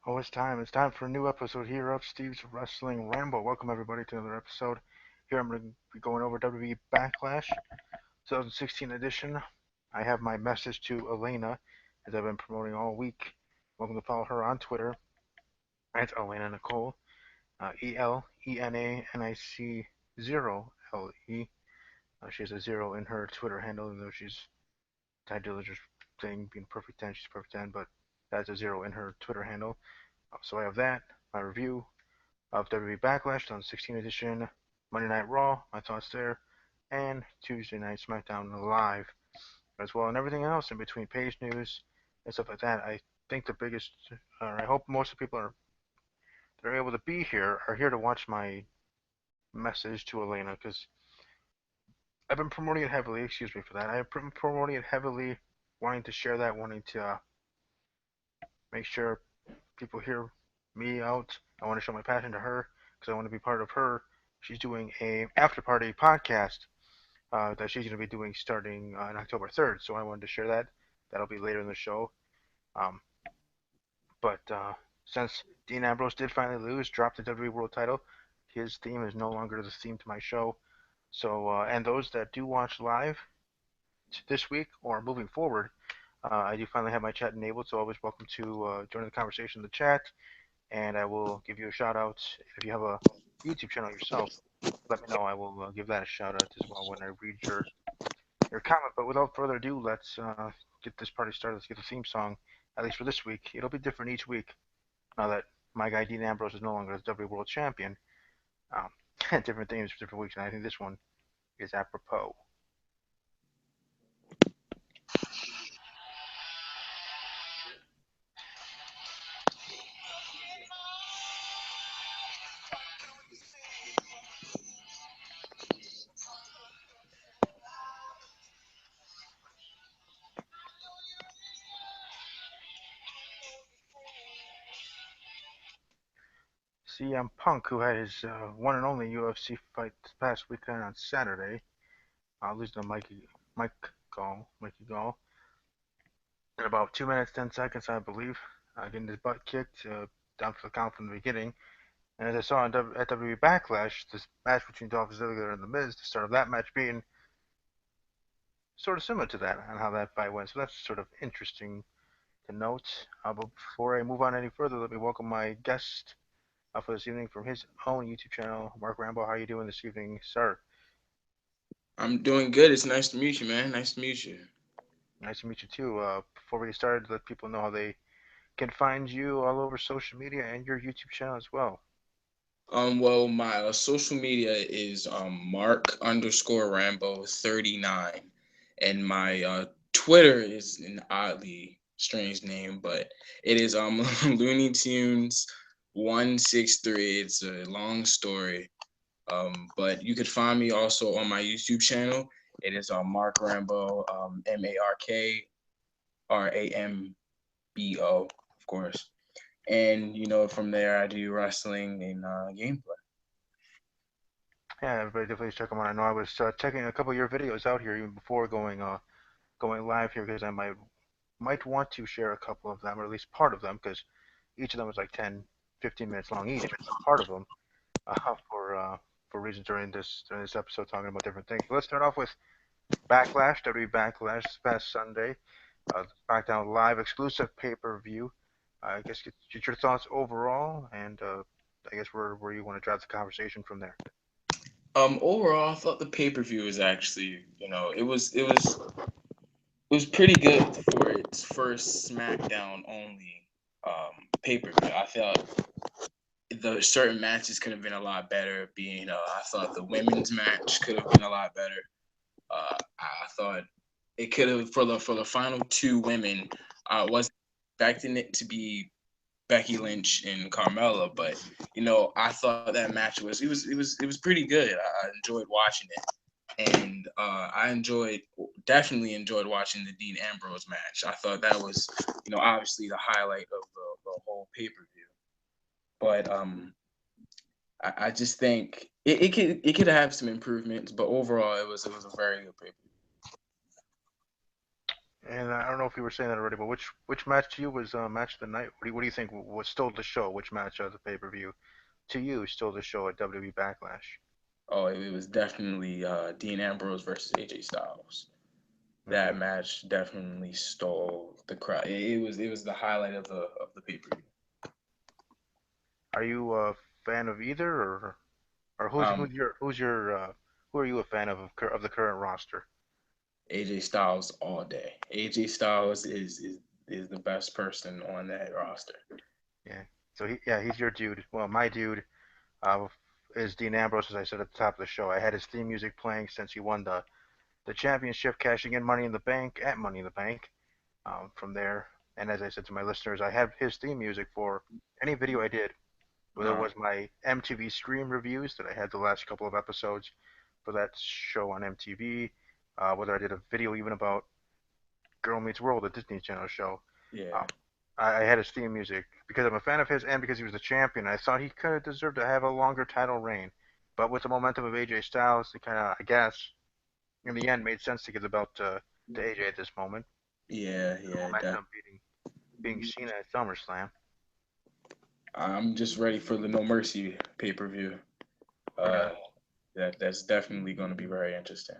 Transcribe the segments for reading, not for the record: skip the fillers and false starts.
Oh, it's time. It's time for a new episode here of Steve's Wrestling Ramble. Welcome, everybody, to another episode. Here I'm going to be going over WWE Backlash 2016 edition. I have my message to Elena, as I've been promoting all week. Welcome to follow her on Twitter at Elena Nicole, ELENANIC 0LE. She has a zero in her Twitter handle, even though she's Ty Dillinger's thing, being perfect 10, she's perfect 10, but that's a zero in her Twitter handle. So I have that, my review of WWE Backlash on 16 edition, Monday Night Raw, my thoughts there, and Tuesday Night SmackDown Live as well, and everything else in between, page news and stuff like that. I think the biggest, or I hope most of the people that are able to be here are here to watch my message to Elena, because I've been promoting it heavily. Excuse me for that. I've been promoting it heavily, wanting to share that, wanting to make sure people hear me out. I want to show my passion to her because I want to be part of her. She's doing a after party podcast that she's going to be doing starting on October 3rd. So I wanted to share that. That'll be later in the show. Um, but since Dean Ambrose did finally lose, dropped the WWE World Title, his theme is no longer the theme to my show. So and those that do watch live this week or moving forward, I do finally have my chat enabled. So always welcome to join the conversation in the chat, and I will give you a shout out if you have a YouTube channel yourself. Let me know. I will give that a shout out as well when I read your comment. But without further ado, let's get this party started. Let's get the theme song, at least for this week. It'll be different each week now that my guy Dean Ambrose is no longer the WWE World Champion. Different themes for different weeks, and I think this one is apropos. CM Punk, who had his one and only UFC fight this past weekend on Saturday, losing to Mikey Gall, in about 2 minutes 10 seconds, I believe, getting his butt kicked down for the count from the beginning. And as I saw at WWE Backlash, this match between Dolph Ziggler and The Miz, the start of that match being sort of similar to that and how that fight went. So that's sort of interesting to note. But before I move on any further, let me welcome my guest for this evening from his own YouTube channel, Mark Rambo. How are you doing this evening, sir? I'm doing good. It's nice to meet you, man. Nice to meet you. Nice to meet you too. Before we get started, let people know how they can find you all over social media and your YouTube channel as well. Well, my social media is Mark underscore Rambo 39, and my Twitter is an oddly strange name, but it is Looney Tunes 163. It's a long story. But you could find me also on my YouTube channel. It is Mark Rambo, MarkRambo, of course. And from there I do wrestling and gameplay. Yeah, everybody definitely check them out. I know I was checking a couple of your videos out here even before going live here because I might want to share a couple of them or at least part of them because each of them is like 10, 15 minutes long each. Part of them for reasons during this episode talking about different things. But let's start off with Backlash, WWE Backlash this past Sunday, SmackDown Live exclusive pay-per-view. I guess get your thoughts overall, and I guess where you want to drive the conversation from there. Overall, I thought the pay per view was actually, it was pretty good for its first SmackDown only pay per view. I felt the certain matches could have been a lot better. I thought the women's match could have been a lot better. I thought it could have for the final two women. I wasn't expecting it to be Becky Lynch and Carmella, but I thought that match was pretty good. I enjoyed watching it, and definitely enjoyed watching the Dean Ambrose match. I thought that was obviously the highlight of the whole pay per view. But I just think it could have some improvements, but overall it was a very good pay per view. And I don't know if you were saying that already, but which match to you was match of the night? What do you think was stole the show? Which match of the pay per view to you stole the show at WWE Backlash? Oh, it was definitely Dean Ambrose versus AJ Styles. That Hmm. match definitely stole the crowd. It was the highlight of the pay per view. Are you a fan of either, or who's Um, who's your who's your who are you a fan of the current roster? AJ Styles all day. AJ Styles is the best person on that roster. Yeah. So he's your dude. Well, my dude uh, is Dean Ambrose, as I said at the top of the show. I had his theme music playing since he won the championship, cashing in Money in the Bank at Money in the Bank. From there, and as I said to my listeners, I have his theme music for any video I did, whether it Uh, was my MTV Scream reviews that I had the last couple of episodes for that show on MTV, whether I did a video even about Girl Meets World, the Disney Channel show. yeah, Um, I had his theme music because I'm a fan of his and because he was the champion. I thought he could have deserved to have a longer title reign. But with the momentum of AJ Styles, it kind of, I guess, in the end, made sense to give the belt to AJ at this moment. yeah, The yeah. momentum being seen at SummerSlam. I'm just ready for the No Mercy pay per view. Yeah, Uh, that's definitely going to be very interesting.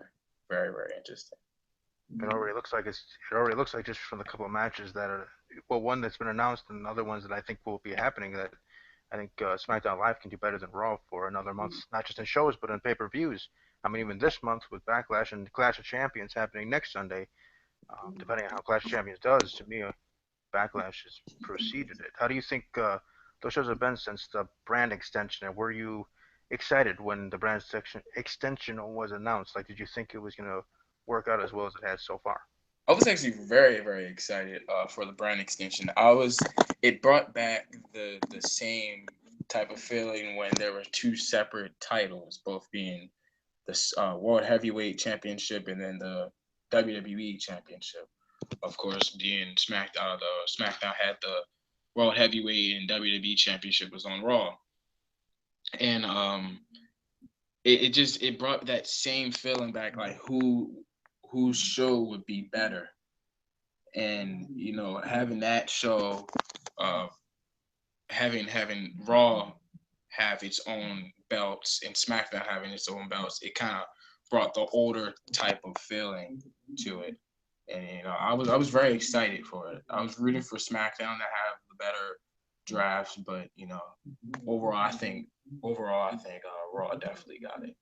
Very very interesting. it already looks like just from the couple of matches that are well, one that's been announced and other ones that I think will be happening that I think SmackDown Live can do better than Raw for another month, not just in shows but in pay-per-views. I mean, even this month with Backlash and Clash of Champions happening next Sunday, depending on how Clash of Champions does, to me, Backlash has preceded it. How do you think those shows have been since the brand extension? And were you excited when the brand extension was announced? Like, did you think it was going to work out as well as it has so far? I was actually very very excited for the brand extension. I was. It brought back the same type of feeling when there were two separate titles, both being the World Heavyweight Championship and then the WWE Championship. Of course, being SmackDown, the SmackDown had the World Heavyweight and WWE Championship was on Raw, and it just it brought that same feeling back, like whose show would be better, and having that show, uh, having Raw have its own belts and SmackDown having its own belts, it kind of brought the older type of feeling to it. And I was very excited for it. I was rooting for SmackDown to have the better drafts, but overall, I think Raw definitely got it.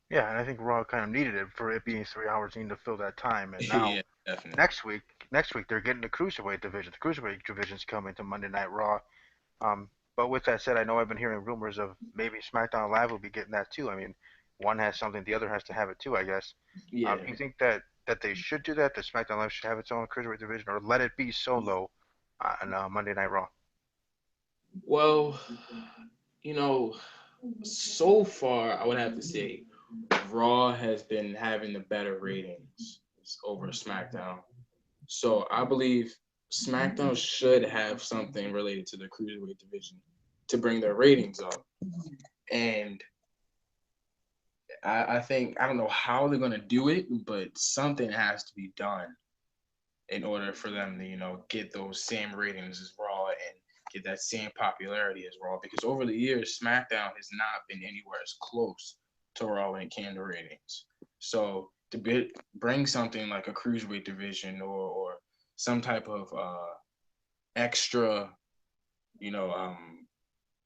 Yeah, and I think Raw kind of needed it for it being 3 hours, needing to fill that time. And now Yeah, definitely. next week, next week they're getting the cruiserweight division. The cruiserweight division's coming to Monday Night Raw. But with that said, I know I've been hearing rumors of maybe SmackDown Live will be getting that too. I mean, one has something, the other has to have it too, I guess. Yeah. Do you think that they should do that? That SmackDown Live should have its own cruiserweight division, or let it be solo on Monday Night Raw? Well, you know, so far I would have to say Raw has been having the better ratings over SmackDown. So I believe SmackDown should have something related to the cruiserweight division to bring their ratings up. And I think I don't know how they're gonna do it, but something has to be done in order for them to get those same ratings as Raw and get that same popularity as Raw. Because over the years, SmackDown has not been anywhere as close to Raw when it came to ratings. So bring something like a cruiserweight division or some type of extra, you know,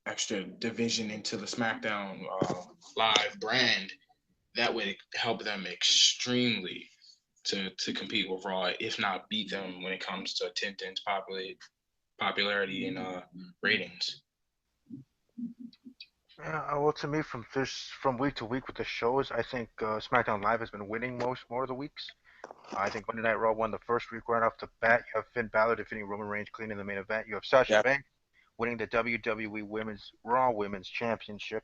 extra division into the SmackDown live brand, that would help them extremely to compete with Raw, if not beat them when it comes to attendance, popularity, and ratings. Yeah, well, to me, from week to week with the shows, I think SmackDown Live has been winning more of the weeks. I think Monday Night Raw won the first week right off the bat. You have Finn Balor defeating Roman Reigns clean in the main event. You have Sasha Yeah, Banks winning the WWE Women's Championship.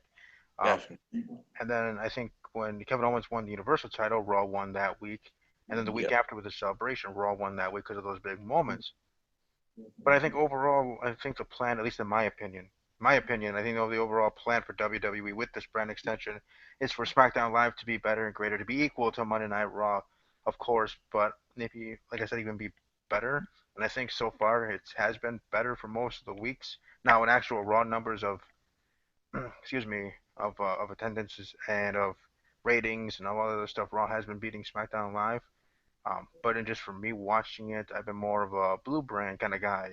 Um, definitely. and then I think when Kevin Owens won the Universal title, Raw won that week. And then the week Yep. after with the celebration, Raw won that week because of those big moments. But I think overall, I think the plan, at least in my opinion, I think the overall plan for WWE with this brand extension is for SmackDown Live to be better and greater, to be equal to Monday Night Raw. of course, but maybe, like I said, even be better. And I think so far it has been better for most of the weeks. Now, in actual raw numbers of, excuse me, of attendances and of ratings and all other stuff, Raw has been beating SmackDown Live. But in just for me watching it, I've been more of a blue brand kind of guy,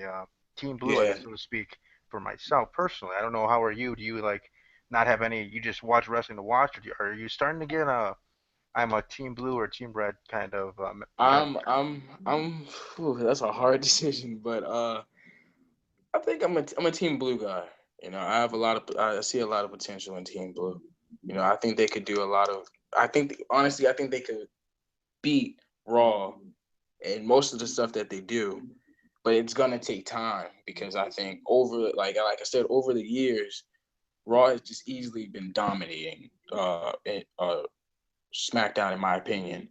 Team Blue, I Yeah. guess, so to speak, for myself personally. I don't know. How are you? Do you like not have any? You just watch wrestling to watch, or are you starting to get a I'm a Team Blue or Team Red kind of I'm. Whew, that's a hard decision, but I think I'm a Team Blue guy. I have a lot of I see a lot of potential in Team Blue. I think they could do a lot of. Honestly, I think they could beat Raw and most of the stuff that they do, but it's gonna take time because I think like I said, over the years, Raw has just easily been dominating SmackDown in my opinion.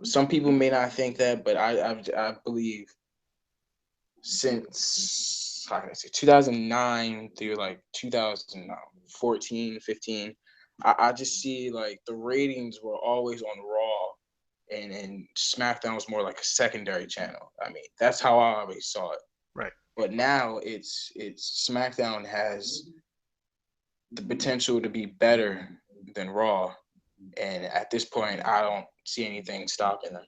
Some people may not think that, but I believe since how can I say 2009 through like 2014, 15, I just see like the ratings were always on Raw and SmackDown was more like a secondary channel. I mean, that's how I always saw it. right? But now it's SmackDown has the potential to be better than Raw, and at this point, I don't see anything stopping them.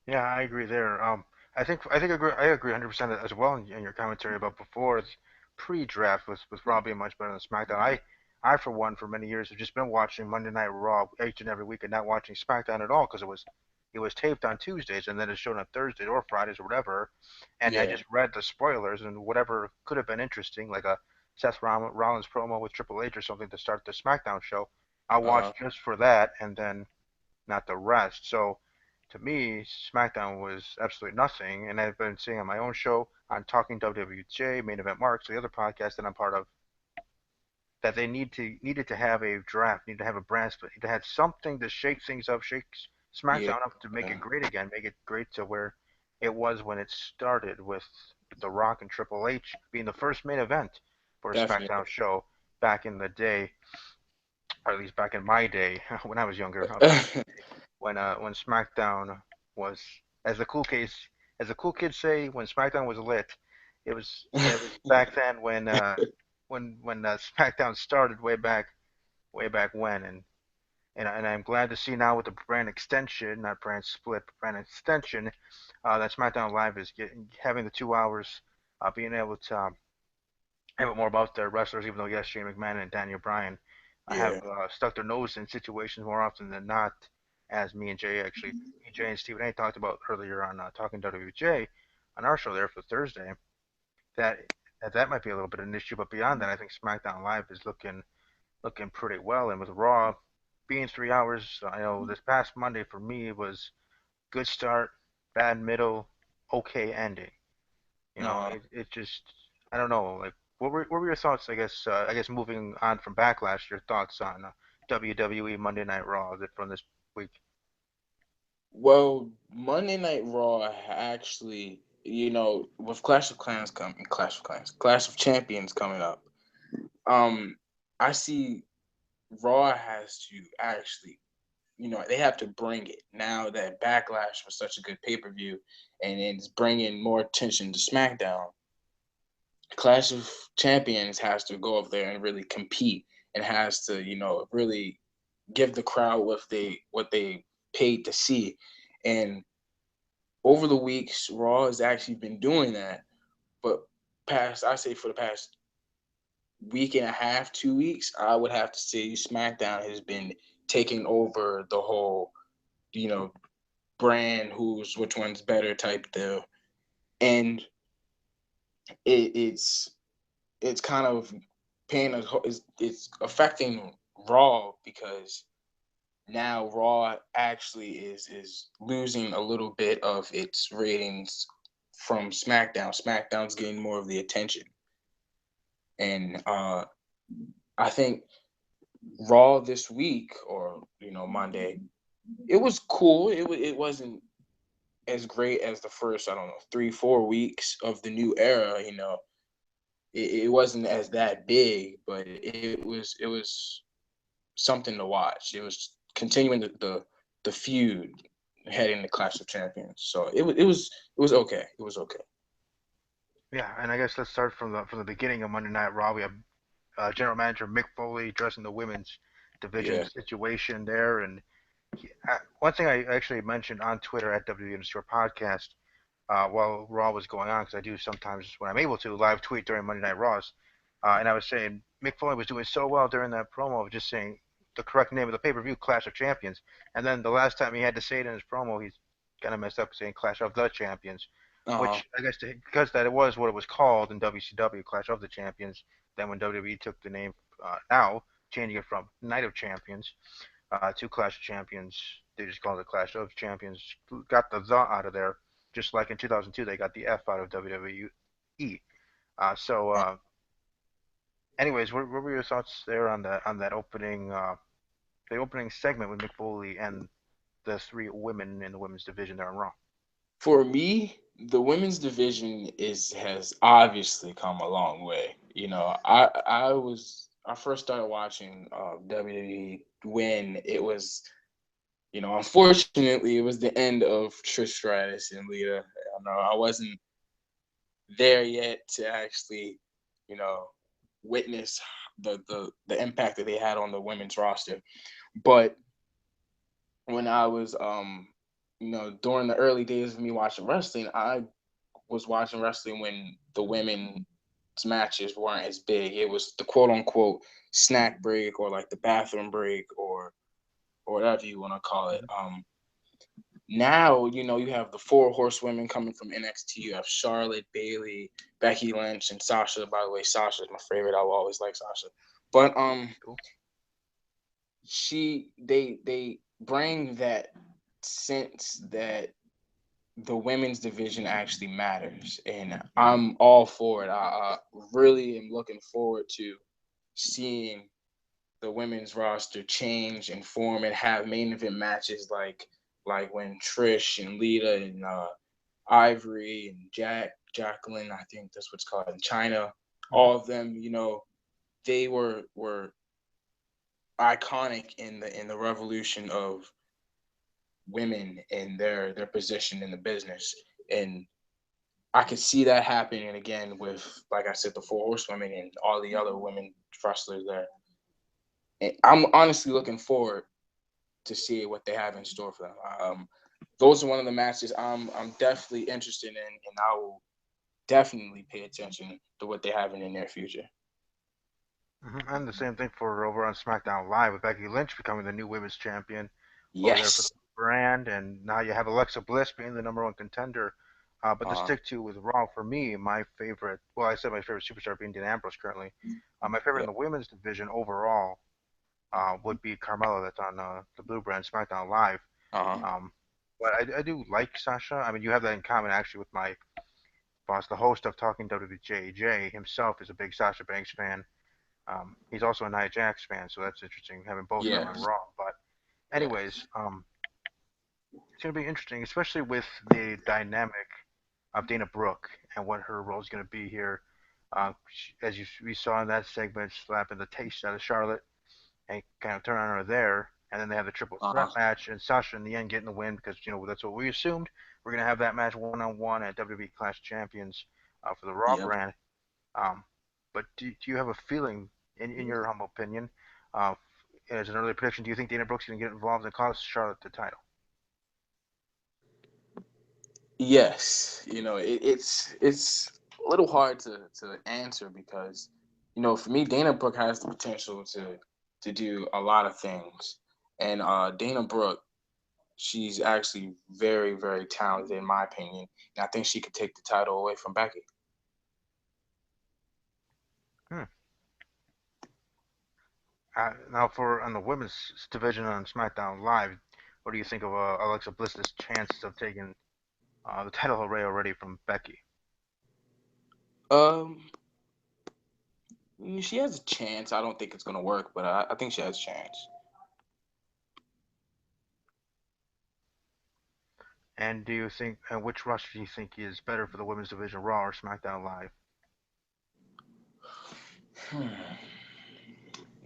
Yeah, I agree there. I agree 100% as well in your commentary about before it's pre-draft with Raw being much better than SmackDown. I for one for many years have just been watching Monday Night Raw each and every week and not watching SmackDown at all because it was taped on Tuesdays and then it showed on Thursdays or Fridays or whatever, and I Yeah. just read the spoilers and whatever could have been interesting like a Seth Rollins promo with Triple H or something to start the SmackDown show. I Uh, watched just for that and then not the rest. So to me, SmackDown was absolutely nothing. And I've been seeing on my own show on Talking WWJ, Main Event Marks, the other podcast that I'm part of, that they needed to have a draft, need to have a brand split, need to have something to shake things up, shake yeah. SmackDown up to make it great again, make it great to where it was when it started with The Rock and Triple H being the first main event for a SmackDown Definitely. show back in the day, or at least back in my day when I was younger, back when SmackDown was as the cool kids say when SmackDown was lit. It was back then when SmackDown started way back when and I'm glad to see now with the brand extension, not brand split, but brand extension, that SmackDown Live is having the 2 hours, being able to have it more about the wrestlers, even though yes, Shane McMahon and Daniel Bryan have Yeah. stuck their nose in situations more often than not, as me and Jay actually, me, Jay and Stephen A talked about earlier on Talking WWJ on our show there for Thursday, that that might be a little bit of an issue, but beyond that, I think SmackDown Live is looking pretty well, and with Raw being 3 hours, I know this past Monday for me was good start, bad middle, okay ending. It just I don't know. Like, what were your thoughts? I guess moving on from Backlash, your thoughts on WWE Monday Night Raw from this week? Well, Monday Night Raw actually, with Clash of Champions coming up. Um, I see Raw has to actually, they have to bring it now that Backlash was such a good pay per view, and it's bringing more attention to SmackDown. Clash of Champions has to go up there and really compete, and has to, really give the crowd what they paid to see. And over the weeks, Raw has actually been doing that. But I say for the past week and a half, 2 weeks, I would have to say SmackDown has been taking over the whole, you know, brand, which one's better type deal. And it's kind of it's affecting Raw because now Raw actually is losing a little bit of its ratings from SmackDown. SmackDown's getting more of the attention, and I think Raw this week or Monday, it was cool. It wasn't as great as the first, I don't know, 3-4 weeks of the new era. It wasn't as that big, but it was something to watch. It was continuing the feud heading to Clash of Champions. So it was okay. It was okay. Yeah, and I guess let's start from the beginning of Monday Night Raw. We have General Manager Mick Foley addressing the women's division Yeah. situation there, and one thing I actually mentioned on Twitter at WWE Podcast while Raw was going on, because I do sometimes when I'm able to live tweet during Monday Night Raws, and I was saying Mick Foley was doing so well during that promo of just saying the correct name of the pay-per-view, Clash of Champions, and then the last time he had to say it in his promo, he's kind of messed up saying Clash of the Champions, Uh-huh. which I guess because that it was what it was called in WCW, Clash of the Champions. Then when WWE took the name now, changing it from Night of Champions to Clash of Champions, they just called it Clash of Champions. Got the out of there, just like in 2002 they got the F out of WWE. Anyways, what were your thoughts there on that opening the opening segment with Mick Foley and the three women in the women's division there on Raw? For me, the women's division is has obviously come a long way. I first started watching WWE when it was, unfortunately, it was the end of Trish Stratus and Lita. I wasn't there yet to actually, you know, witness the impact that they had on the women's roster. But when I was during the early days of me watching wrestling, I was watching wrestling when the women's matches weren't as big. It was the quote unquote snack break or like the bathroom break or whatever you want to call it. Now, you have the four horsewomen coming from NXT. You have Charlotte, Bailey, Becky Lynch, and Sasha. By the way, Sasha is my favorite. I will always like Sasha. But Cool. they bring that sense that the women's division actually matters, and I'm all for it. I really am looking forward to seeing the women's roster change and form and have main event matches like when Trish and Lita and Ivory and Jacqueline, I think that's what's called in China. Mm-hmm. All of them, they were iconic in the revolution of women and their position in the business. And I could see that happening again with, like I said, the four horsewomen and all the other women wrestlers there. And I'm honestly looking forward to see what they have in store for them. Those are one of the matches I'm definitely interested in, and I will definitely pay attention to what they have in the near future. And the same thing for over on SmackDown Live with Becky Lynch becoming the new women's champion over there for the Yes. brand, and now you have Alexa Bliss being the number one contender. But to Uh, stick to with Raw, for me, my favorite, well, I said my favorite superstar being Dean Ambrose currently. My favorite yeah. in the women's division overall would be Carmella, that's on the Blue brand SmackDown Live. Uh-huh. Um, but I do like Sasha. I mean, you have that in common actually with my boss, the host of Talking WJJ himself is a big Sasha Banks fan. He's also a Nia Jax fan, so that's interesting having both of them Yeah. on Raw. But Yeah. anyways, it's gonna be interesting, especially with the dynamic of Dana Brooke and what her role is gonna be here. As we saw in that segment, slapping the taste out of Charlotte and kind of turn on her there. And then they have the triple threat Uh-huh. match, and Sasha in the end getting the win because that's what we assumed. We're gonna have that match one on one at WWE Clash Champions for the Raw Yep. brand. Um, but do you have a feeling, in your humble opinion, uh, as an early prediction, do you think Dana Brooks is going to get involved and cost Charlotte the title? Yes. It's a little hard to answer because, for me, Dana Brooke has the potential to do a lot of things. And Dana Brooke, she's actually very, very talented in my opinion. And I think she could take the title away from Becky. Hmm. Now, for on the women's division on SmackDown Live, what do you think of Alexa Bliss's chances of taking the title array already from Becky? Um, she has a chance. I don't think it's gonna work, but I think she has a chance. And do you think, and which roster do you think is better for the women's division, Raw or SmackDown Live? Hmm.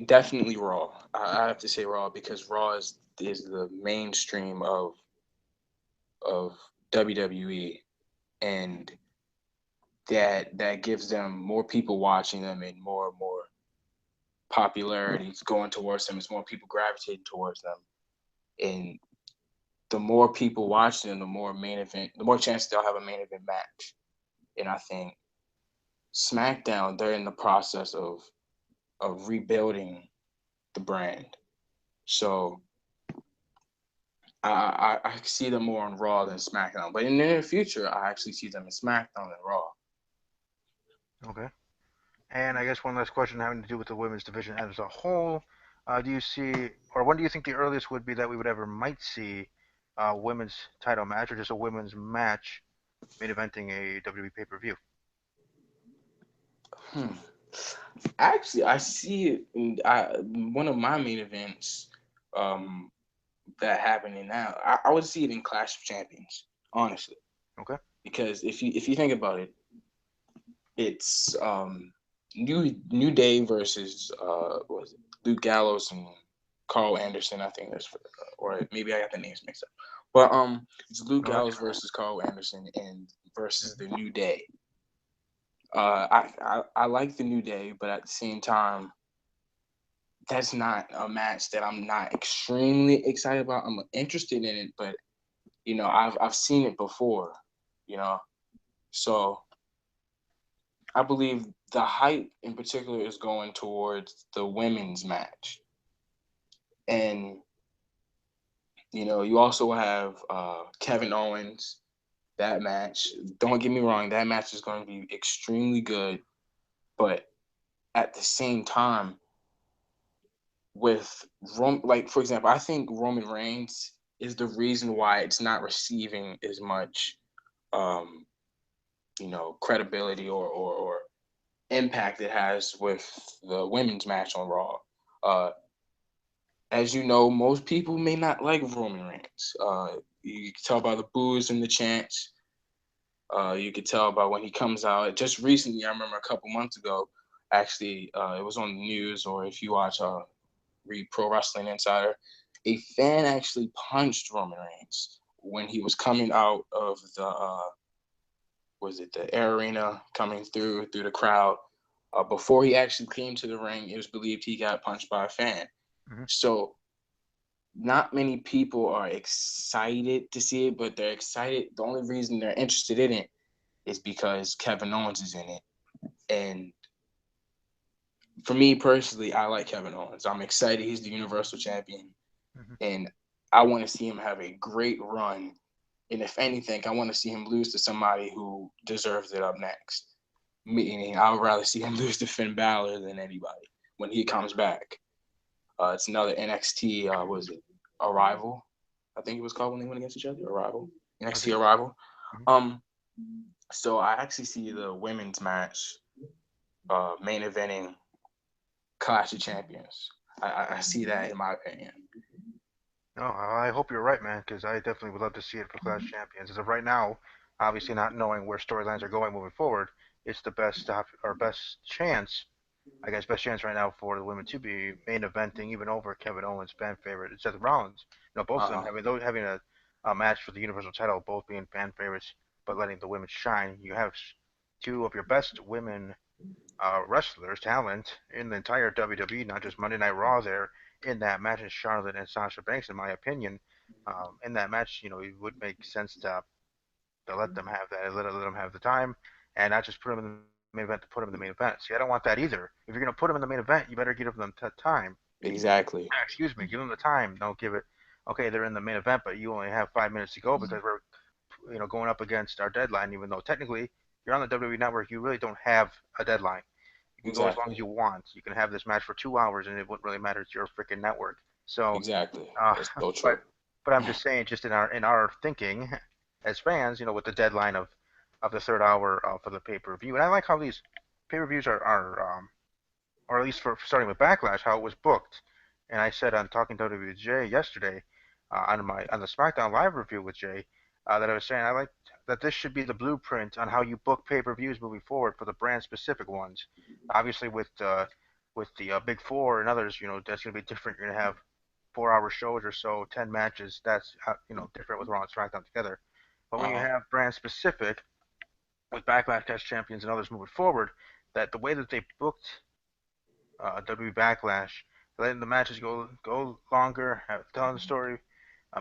Definitely Raw. I have to say Raw because Raw is the mainstream of WWE, and that gives them more people watching them and more popularity going towards them. It's more people gravitating towards them, and the more people watch them, the more chances they'll have a main event match. And I think SmackDown, they're in the process of rebuilding the brand. So I see them more on Raw than SmackDown. But in the near future, I actually see them in SmackDown and Raw. Okay. And I guess one last question having to do with the women's division as a whole. Do you see, or when do you think the earliest would be that we would ever might see a women's title match or just a women's match main eventing a WWE pay-per-view? Hmm. Actually, I see it in one of my main events um, that happening now. I would see it in Clash of Champions, honestly, Okay. because if you think about it, it's New Day versus what was it, Luke Gallows and Carl Anderson. I think that's or maybe I got the names mixed up. But it's Luke No, that's Gallows fine. versus Carl Anderson and versus the Mhm. New Day. I like the New Day, but at the same time, that's not a match that I'm not extremely excited about. I'm interested in it, but I've seen it before, you know. So I believe the hype in particular is going towards the women's match. And you also have Kevin Owens, that match. Don't get me wrong, that match is going to be extremely good, but at the same time, with like for example, I think Roman Reigns is the reason why it's not receiving as much um, credibility or impact it has with the women's match on Raw. Uh, as you know, most people may not like Roman Reigns. You can tell by the boos and the chants. You could tell by when he comes out. Just recently, I remember a couple months ago, actually, it was on the news, or if you watch read Pro Wrestling Insider, a fan actually punched Roman Reigns when he was coming out of the was it the air arena coming through the crowd. Before he actually came to the ring, it was believed he got punched by a fan. Mhm. So not many people are excited to see it, but they're excited. The only reason they're interested in it is because Kevin Owens is in it. And for me personally, I like Kevin Owens. I'm excited. He's the Universal Champion. Mhm. And I want to see him have a great run. And if anything, I want to see him lose to somebody who deserves it up next. Meaning, I would rather see him lose to Finn Balor than anybody when he comes back. It's another NXT. Was it Arrival? I think it was called when they went against each other. Arrival. I NXT think. Arrival. Mhm. Um. So I actually see the women's match main eventing Clash of Champions. I see that in my opinion. No, I hope you're right, man, because I definitely would love to see it for Clash Champions. As of right now, obviously not knowing where storylines are going moving forward, it's the best our best chance, I guess, best chance right now for the women to be main eventing even over Kevin Owens, fan favorite, and Seth Rollins. Both of them Uh having a match for the Universal title, both being fan favorites, but letting the women shine. You have two of your best women wrestlers, talent in the entire WWE, not just Monday Night Raw there in that match is Charlotte and Sasha Banks, in my opinion. In that match, it would make sense to let them have that, let them have the time, and not just put them in the main event to put them in the main event. See, I don't want that either. If you're gonna put them in the main event, you better give them time. exactly. Excuse me, give them the time. Don't give it. Okay, they're in the main event, but you only have 5 minutes to go because we're going up against our deadline. Even though technically you're on the WWE Network, you really don't have a deadline. You can go as long as Exactly. you want. You can have this match for 2 hours, and it wouldn't really matter. It's your freaking network. So, Exactly. uh, That's so but true. I'm just saying, just in our thinking as fans, with the deadline of the third hour for the pay per view, and I like how these pay per views are or at least for starting with Backlash, how it was booked. And I said on talking to Jay yesterday on the SmackDown live review with Jay that I was saying I like that this should be the blueprint on how you book pay-per-views moving forward for the brand specific ones. Obviously, with with the Big Four and others, that's going to be different. You're going to have 4 hour shows or so, 10 matches. That's different with Raw and SmackDown together. But when you Uh-huh. have brand specific with Backlash Test Champions and others moving forward, that the way that they booked WWE Backlash, letting the matches go longer, telling the story,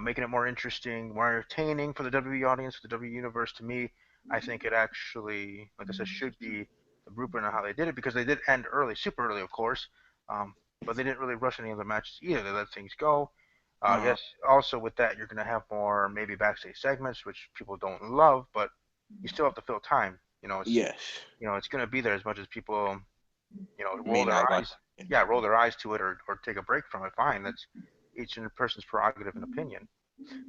making it more interesting, more entertaining for the WWE audience, for the WWE universe. To me, I think it actually, like I said, should be the blueprint of how they did it because they did end early, super early, of course, um, but they didn't really rush any of the matches either. They let things go. Uh-huh. Yes, also with that, you're going to have more maybe backstage segments, which people don't love, but you still have to fill time. Yes. It's going to be there as much as people May roll their not like eyes. it. Yeah, roll their eyes to it or take a break from it. Fine, that's each person's prerogative and opinion.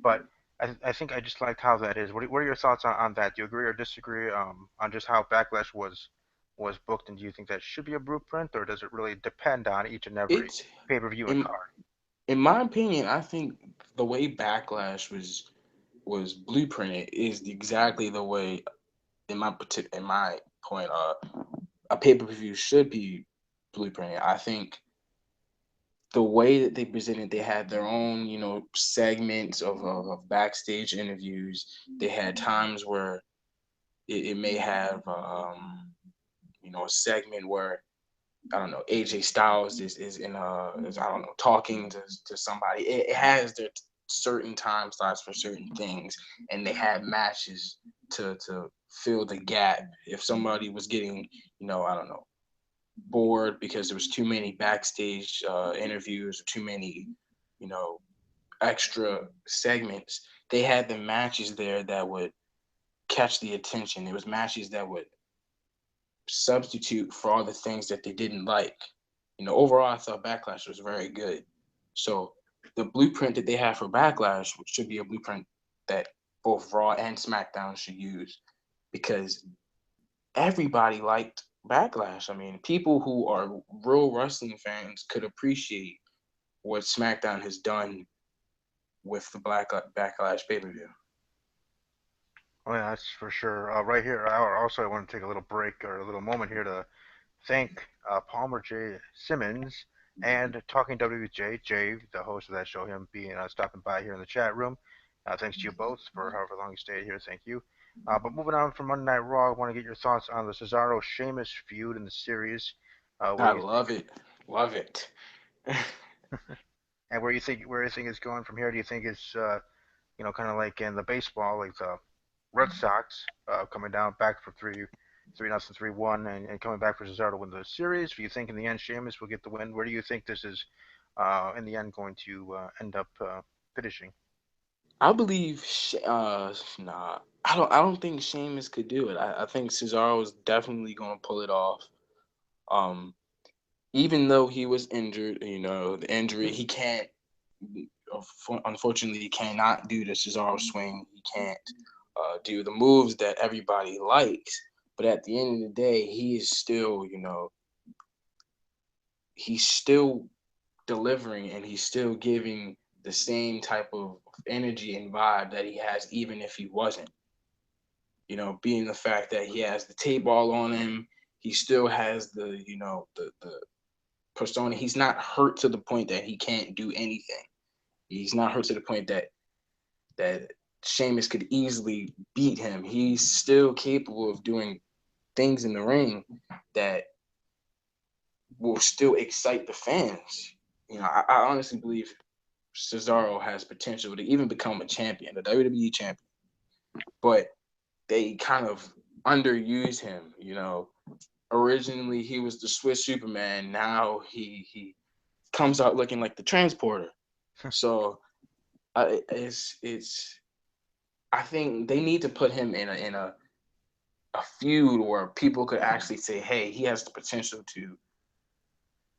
But I think I just liked how that is. What are your thoughts on that? Do you agree or disagree on just how Backlash was booked, and do you think that should be a blueprint, or does it really depend on each and every It's pay-per-view and in card? in my opinion, I think the way Backlash was blueprinted is exactly the way in my point a pay-per-view should be blueprinted. I think the way that they presented, they had their own, segments of backstage interviews. They had times where it may have, a segment where I don't know, AJ Styles is in is, I don't know, talking to somebody. It has their certain time slots for certain things, and they had matches to fill the gap. If somebody was getting, I don't know, bored because there was too many backstage interviews or too many, you know, extra segments, they had the matches there that would catch the attention. It was matches that would substitute for all the things that they didn't like. Overall, I thought Backlash was very good. So the blueprint that they have for Backlash should be a blueprint that both Raw and SmackDown should use because everybody liked Backlash. I mean, people who are real wrestling fans could appreciate what SmackDown has done with the Backlash pay per view. Oh yeah, that's for sure. Right here, I want to take a little break or a little moment here to thank Palmer J. Simmons and Talking WJ, Jay, the host of that show, him being stopping by here in the chat room. Thanks to you both for however long you stayed here. Thank you. But moving on from Monday Night Raw, I want to get your thoughts on the Cesaro Sheamus feud in the series. What I do you think? love it. Love it. And where you think it's going from here? Do you think it's kind of like in the baseball, like the Red Sox coming down back for 3-0, 3-1, and coming back for Cesaro to win the series? Do you think in the end Sheamus will get the win? Where do you think this is in the end going to end up finishing? I believe, nah, I don't think Sheamus could do it. I think Cesaro is definitely going to pull it off. Um, Even though he was injured, the injury, he can't, unfortunately, he cannot do the Cesaro swing. He can't do the moves that everybody likes. But at the end of the day, he is still, he's still delivering and he's still giving the same type of energy and vibe that he has, even if he wasn't. Being the fact that he has the tape all on him, he still has the persona. He's not hurt to the point that he can't do anything. He's not hurt to the point that Sheamus could easily beat him. He's still capable of doing things in the ring that will still excite the fans. I honestly believe Cesaro has potential to even become a champion, a WWE champion. But they kind of underuse him. Originally he was the Swiss Superman. Now he comes out looking like the transporter. So it's I think they need to put him in a feud where people could actually say, hey, he has the potential to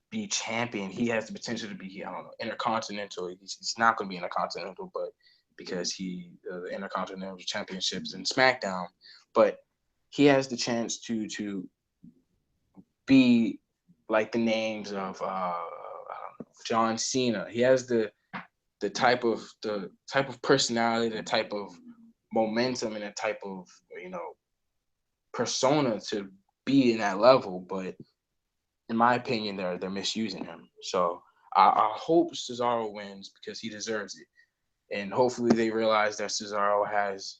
be champion. He has the potential to be, I don't know, intercontinental. He's not going to be intercontinental, but because the intercontinental championships in SmackDown, but he has the chance to be like the names of John Cena. He has the type of personality, the type of momentum, and the type of persona to be in that level. But in my opinion, they're misusing him. So I hope Cesaro wins because he deserves it, and hopefully they realize that Cesaro has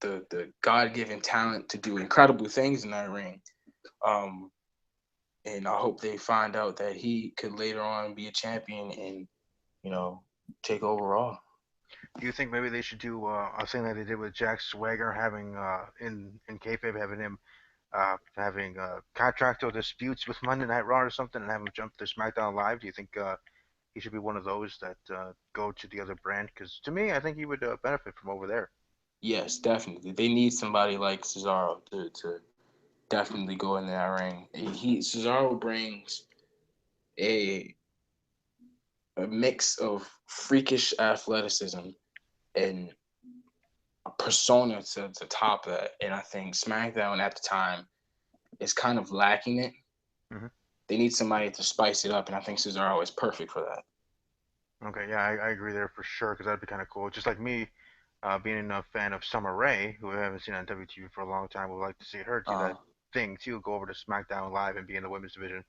the God given talent to do incredible things in that ring. Um, and I hope they find out that he could later on be a champion and you know take over Raw. Do you think maybe they should do a thing that they did with Jack Swagger, having in kayfabe having him having contractual disputes with Monday Night Raw or something, and have him jump to SmackDown Live? Do you think he should be one of those that go to the other brand? Because to me, I think he would benefit from over there. Yes, definitely. They need somebody like Cesaro to definitely go in that ring. Cesaro brings a a mix of freakish athleticism and a persona to top that. And I think SmackDown at the time is kind of lacking it. Hmm. They need somebody to spice it up, and I think Cesaro is perfect for that. Okay, yeah, I agree there for sure, because that'd be kind of cool. Just like me, being a fan of Summer Rae, who I haven't seen on WTV for a long time, would like to see her do Uh, that thing too, go over to SmackDown Live and be in the women's division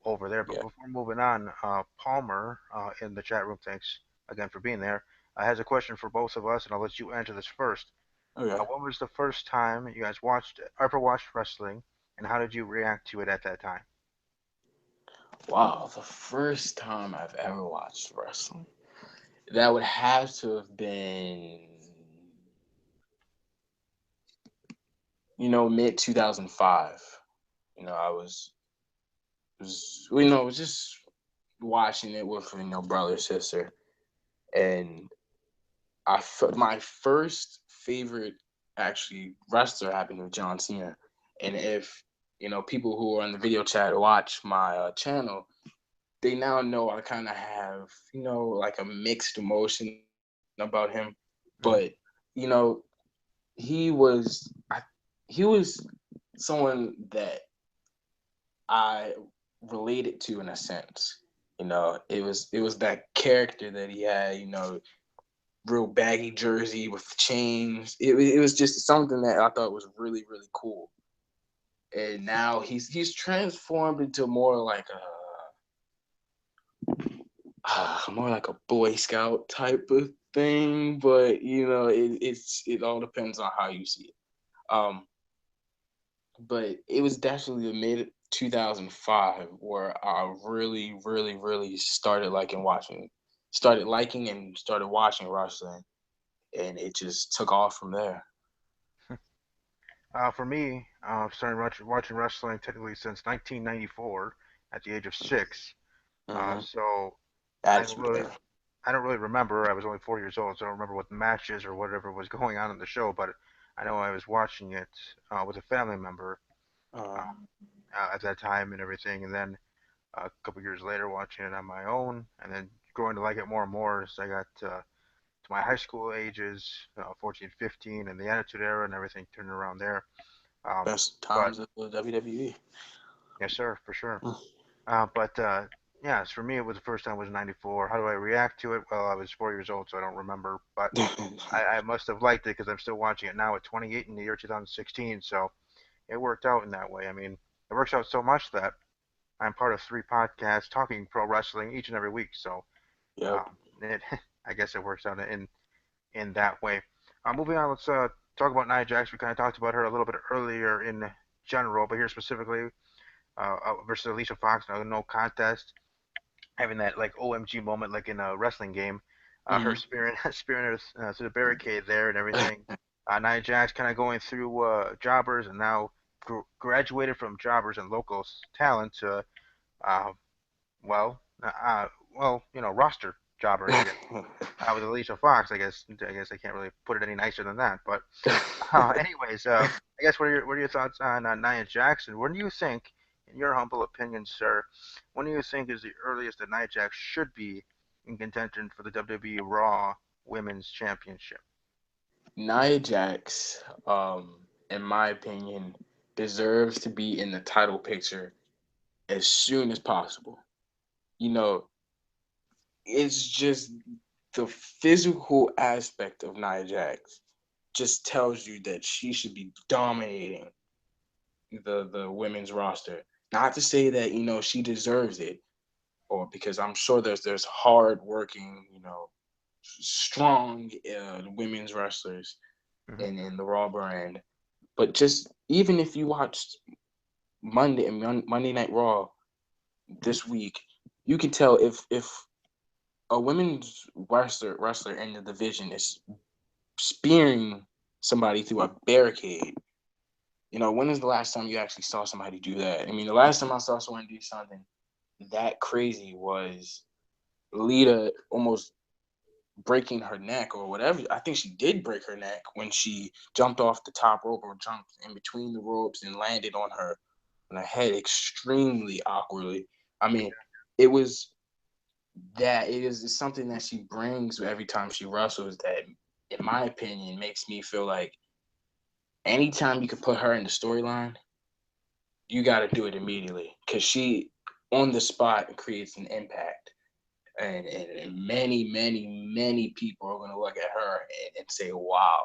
over there. But yeah. before moving on, Palmer in the chat room, thanks again for being there, has a question for both of us, and I'll let you answer this first. Okay. When was the first time you guys ever watched wrestling, and how did you react to it at that time? Wow, the first time I've ever watched wrestling. That would have to have been, mid 2005. I was just watching it with brother sister, and my first favorite actually wrestler happened with John Cena, and if people who are in the video chat watch my channel, they now know I kind of have like a mixed emotion about him, Hmm. but you know he was he was someone that I related to in a sense. It was that character that he had. Real baggy jersey with chains. It was just something that I thought was really really cool. And now he's transformed into more like a Boy Scout type of thing. But it all depends on how you see it. Um, but it was definitely the mid 2005 where I really, really, really started liking and started watching wrestling, and it just took off from there. For me, I've started watching wrestling technically since 1994 at the age of 6. Mm-hmm. So I don't Attitude really, era. I don't really remember. I was only 4 years old, so I don't remember what the matches or whatever was going on in the show. But I know I was watching it with a family member Uh, uh, at that time and everything, and then a couple years later watching it on my own, and then growing to like it more and more as I got to my high school ages, 14, 15, and the Attitude Era and everything turning around there. Um, best but times of the WWE. yes, sir, for sure. But yes, for me, it was the first time was '94. How do I react to it? Well, I was 4 years old, so I don't remember. But I must have liked it because I'm still watching it now at 28 in the year 2016. So it worked out in that way. I mean, it works out so much that I'm part of 3 podcasts talking pro wrestling each and every week. So Yep. it, I guess it works out in that way. Moving on, let's talk about Nia Jax. We kind of talked about her a little bit earlier in general, but here specifically versus Alicia Fox, no contest, having that like OMG moment like in a wrestling game. Her Mm-hmm. spearing her through the barricade there and everything. Nia Jax kind of going through jobbers and now graduated from jobbers and local talent to uh, well, roster jobbers, I guess. With Alicia Fox, I guess I can't really put it any nicer than that. But anyways, I guess what are your thoughts on Nia Jackson? When do you think, in your humble opinion, sir, when do you think is the earliest that Nia Jax should be in contention for the WWE Raw Women's Championship? Nia Jax, in my opinion, deserves to be in the title picture as soon as possible. You know, it's just the physical aspect of Nia Jax just tells you that she should be dominating the women's roster. Not to say that she deserves it, or because I'm sure there's hard working, strong women's wrestlers Hmm. in the Raw brand. But just even if you watched Monday Night Raw this week, you can tell if a women's wrestler in the division is spearing somebody through a barricade. When is the last time you actually saw somebody do that? I mean, the last time I saw someone do something that crazy was Lita almost breaking her neck or whatever. I think she did break her neck when she jumped off the top rope or jumped in between the ropes and landed on her head extremely awkwardly. I mean, it was it is something that she brings every time she wrestles that, in my opinion, makes me feel like anytime you can put her in the storyline, you got to do it immediately because she on the spot creates an impact. And many, many, many people are going to look at her and say, wow,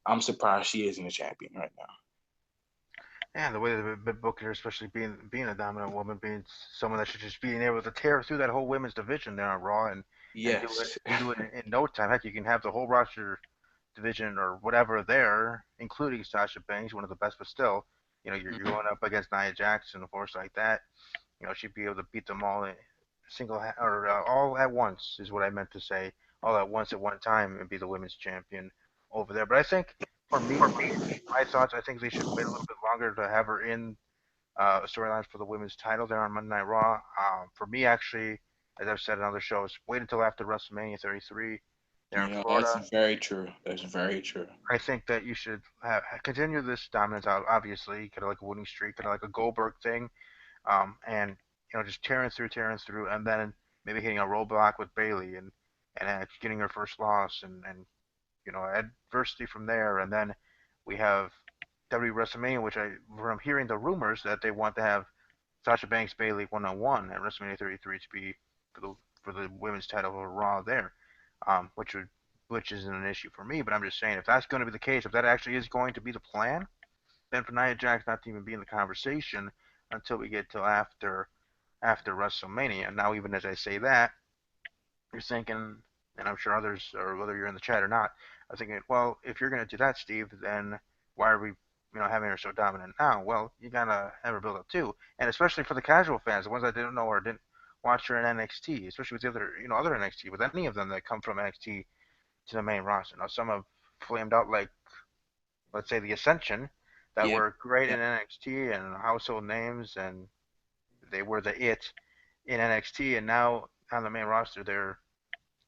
I'm surprised she isn't a champion right now. Yeah, the way they've been booking her, especially being a dominant woman, being someone that should just being able to tear through that whole women's division there on Raw and do it Yes. in no time. Heck, you can have the whole roster division or whatever there, including Sasha Banks, one of the best, but still, you're Mhm. going up against Nia Jax and a force like that. She'd be able to beat them all in or all at once is what I meant to say. All at once at one time and be the women's champion over there. But I think for me, my thoughts, I think they should wait a little bit longer to have her in storylines for the women's title there on Monday Night Raw. For me, actually, as I've said in other shows, wait until after WrestleMania 33 there in That's Florida. very true. That's very true. I think that you should continue this dominance out, obviously, kind of like a winning streak, kind of like a Goldberg thing, and just tearing through, and then maybe hitting a roadblock with Bailey and getting her first loss, and adversity from there, and then we have WWE WrestleMania, which I'm hearing the rumors that they want to have Sasha Banks Bailey 1-on-1 at WrestleMania 33 to be for the for the women's title of Raw there, which would which isn't an issue for me, but I'm just saying if that's going to be the case, if that actually is going to be the plan, then for Nia Jax not to even be in the conversation until we get till after WrestleMania. Now, even as I say that, you're thinking, and I'm sure others, or whether you're in the chat or not, are thinking, well, if you're going to do that, Steve, then why are we, having her so dominant now? Well, you gotta have her build up too, and especially for the casual fans, the ones that didn't know or didn't watch her in NXT, especially with the other NXT, with any of them that come from NXT to the main roster. Now, some have flamed out like, let's say, the Ascension, that Yeah. were great Yeah. in NXT and household names, and they were the it in NXT, and now on the main roster, they're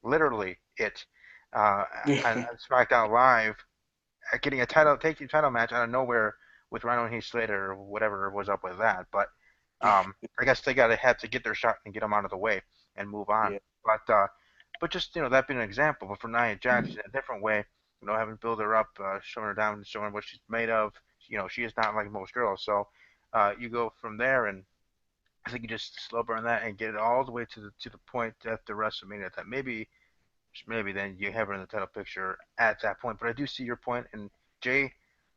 literally it. Uh, on SmackDown Live, getting taking a title match out of nowhere with Rhino and Heath Slater or whatever was up with that. But I guess they gotta have to get their shot and get them out of the way and move on. Yeah. But just that being an example, but for Nia Jax in a different way, having build her up, showing her down, showing what she's made of. She is not like most girls. So you go from there, and I think you just slow burn that and get it all the way to the point after WrestleMania that maybe then you have her in the title picture at that point. But I do see your point, and Jay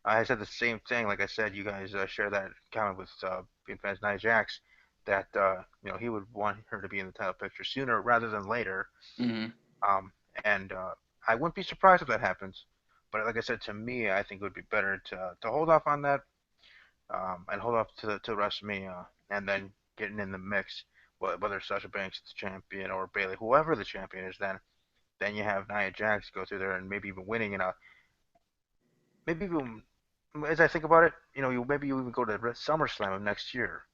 has said the same thing. Like I said, you guys share that comment with being fans Nia Jax that he would want her to be in the title picture sooner rather than later. Hmm. And I wouldn't be surprised if that happens. But like I said, to me, I think it would be better to hold off on that and hold off to WrestleMania and then getting in the mix. Whether Sasha Banks is the champion or Bailey, whoever the champion is, then you have Nia Jax go through there and maybe even winning in a maybe even as I think about it, maybe you even go to SummerSlam of next year,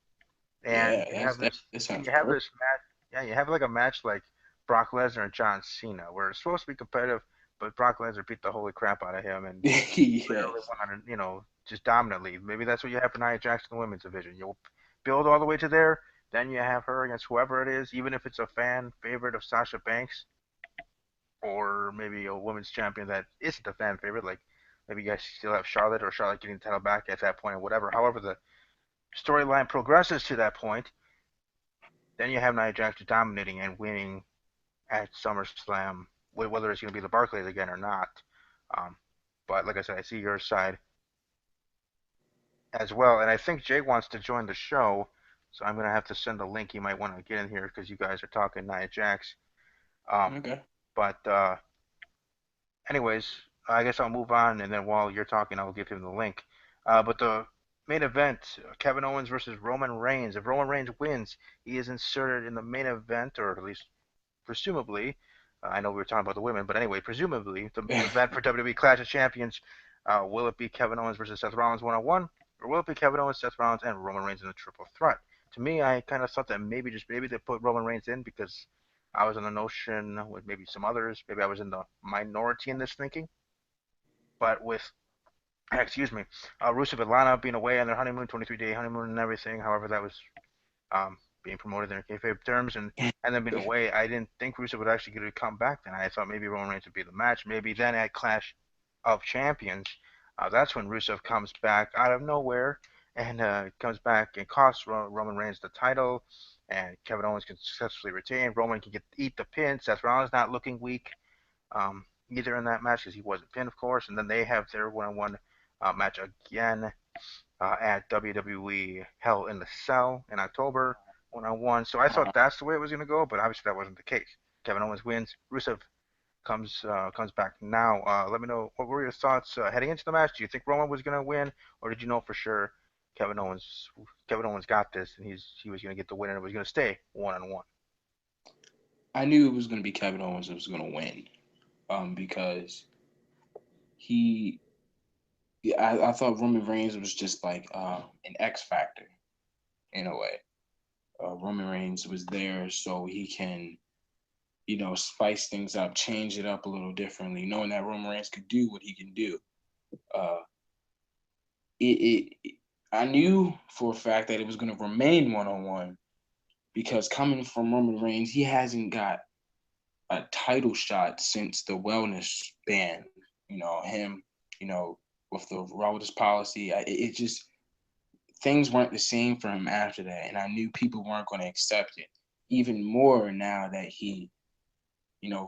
and Yeah. That you sounds have perfect. this match. Yeah, you have like a match like Brock Lesnar and John Cena, where it's supposed to be competitive, but Brock Lesnar beat the holy crap out of him and literally Yes. won on just dominantly. Maybe that's what you have for Nia Jax in the women's division. You'll build all the way to there, then you have her against whoever it is, even if it's a fan favorite of Sasha Banks, or maybe a women's champion that isn't a fan favorite. Like maybe you guys still have Charlotte or Charlotte getting the title back at that point or whatever. However, the storyline progresses to that point, then you have Nia Jax dominating and winning at SummerSlam, whether it's going to be the Barclays again or not. Um, but like I said, I see your side. as well. And I think Jay wants to join the show, so I'm gonna have to send a link. He might want to get in here because you guys are talking Nia Jax. Um, Okay. but anyways, I guess I'll move on, and then while you're talking, I'll give him the link. But the main event, Kevin Owens versus Roman Reigns. If Roman Reigns wins, he is inserted in the main event, or at least presumably. I know we were talking about the women, but anyway, presumably the main event for WWE Clash of Champions. Will it be Kevin Owens versus Seth Rollins 1-on-1, or will it be Kevin Owens, Seth Rollins, and Roman Reigns in a triple threat? To me, I kind of thought that maybe just maybe they put Roman Reigns in because I was on the notion with maybe some others. Maybe I was in the minority in this thinking. But with excuse me, Rusev and Lana being away on their honeymoon, 23-day honeymoon and everything. However, that was being promoted in kayfabe terms, and then being away, I didn't think Rusev would actually get to come back. Then I thought maybe Roman Reigns would be the match. Maybe then at Clash of Champions, that's when Rusev comes back out of nowhere and comes back and costs Roman Reigns the title. And Kevin Owens can successfully retain. Roman can eat the pin. Seth Rollins not looking weak either in that match because he wasn't pinned, of course. And then they have their one-on-one match again at WWE Hell in the Cell in October 1-on-1. So I thought that's the way it was going to go, but obviously that wasn't the case. Kevin Owens wins. Rusev comes back now. Let me know what were your thoughts heading into the match. Do you think Roman was going to win, or did you know for sure Kevin Owens got this and he was going to get the win and it was going to stay 1-on-1? I knew it was going to be Kevin Owens that was going to win, because he, I thought Roman Reigns was just like an X factor in a way. Roman Reigns was there so he can, spice things up, change it up a little differently, knowing that Roman Reigns could do what he can do. Uh, I knew for a fact that it was going to remain 1-on-1 because coming from Roman Reigns, he hasn't got a title shot since the wellness ban. Him, with the wellness policy, it just things weren't the same for him after that, and I knew people weren't going to accept it even more now that he,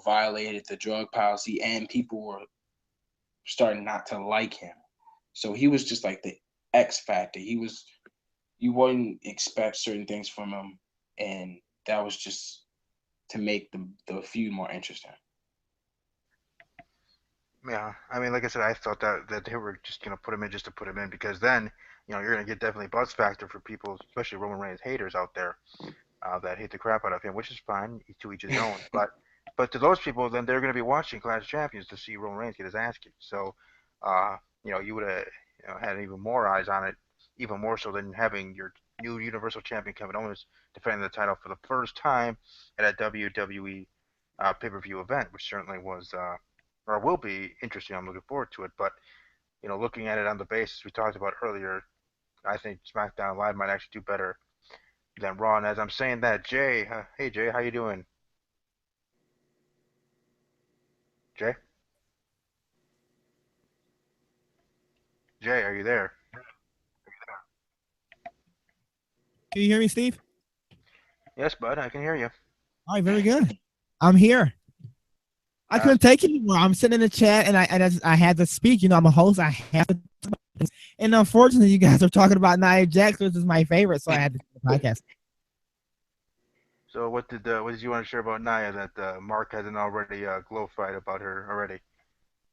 violated the drug policy and people were starting not to like him. So he was just like the X factor. You wouldn't expect certain things from him, and that was just to make the feud more interesting. Yeah, I mean, like I said, I thought that they were just gonna put him in just to put him in because then you're gonna get definitely buzz factor for people, especially Roman Reigns haters out there that hate the crap out of him, which is fine, to each his own. But to those people, then they're going to be watching Clash of Champions to see Roman Reigns get his ass kicked. So, uh, you would have had even more eyes on it, even more so than having your new Universal Champion Kevin Owens defending the title for the first time at a WWE pay-per-view event, which certainly was or will be interesting. I'm looking forward to it. But looking at it on the basis we talked about earlier, I think SmackDown Live might actually do better than Raw. And as I'm saying that, Jay, hey Jay, how you doing? Jay, Jay, are you there? Can you hear me, Steve? Yes, bud, I can hear you. All right, very good. I'm here. I Uh, couldn't take it anymore. I'm sitting in the chat, and I had to speak. I'm a host. I have to, and unfortunately, you guys are talking about Nia Jax, which is my favorite, so I had to do the podcast. so what did you want to share about Nia that Mark hasn't already glorified about her already?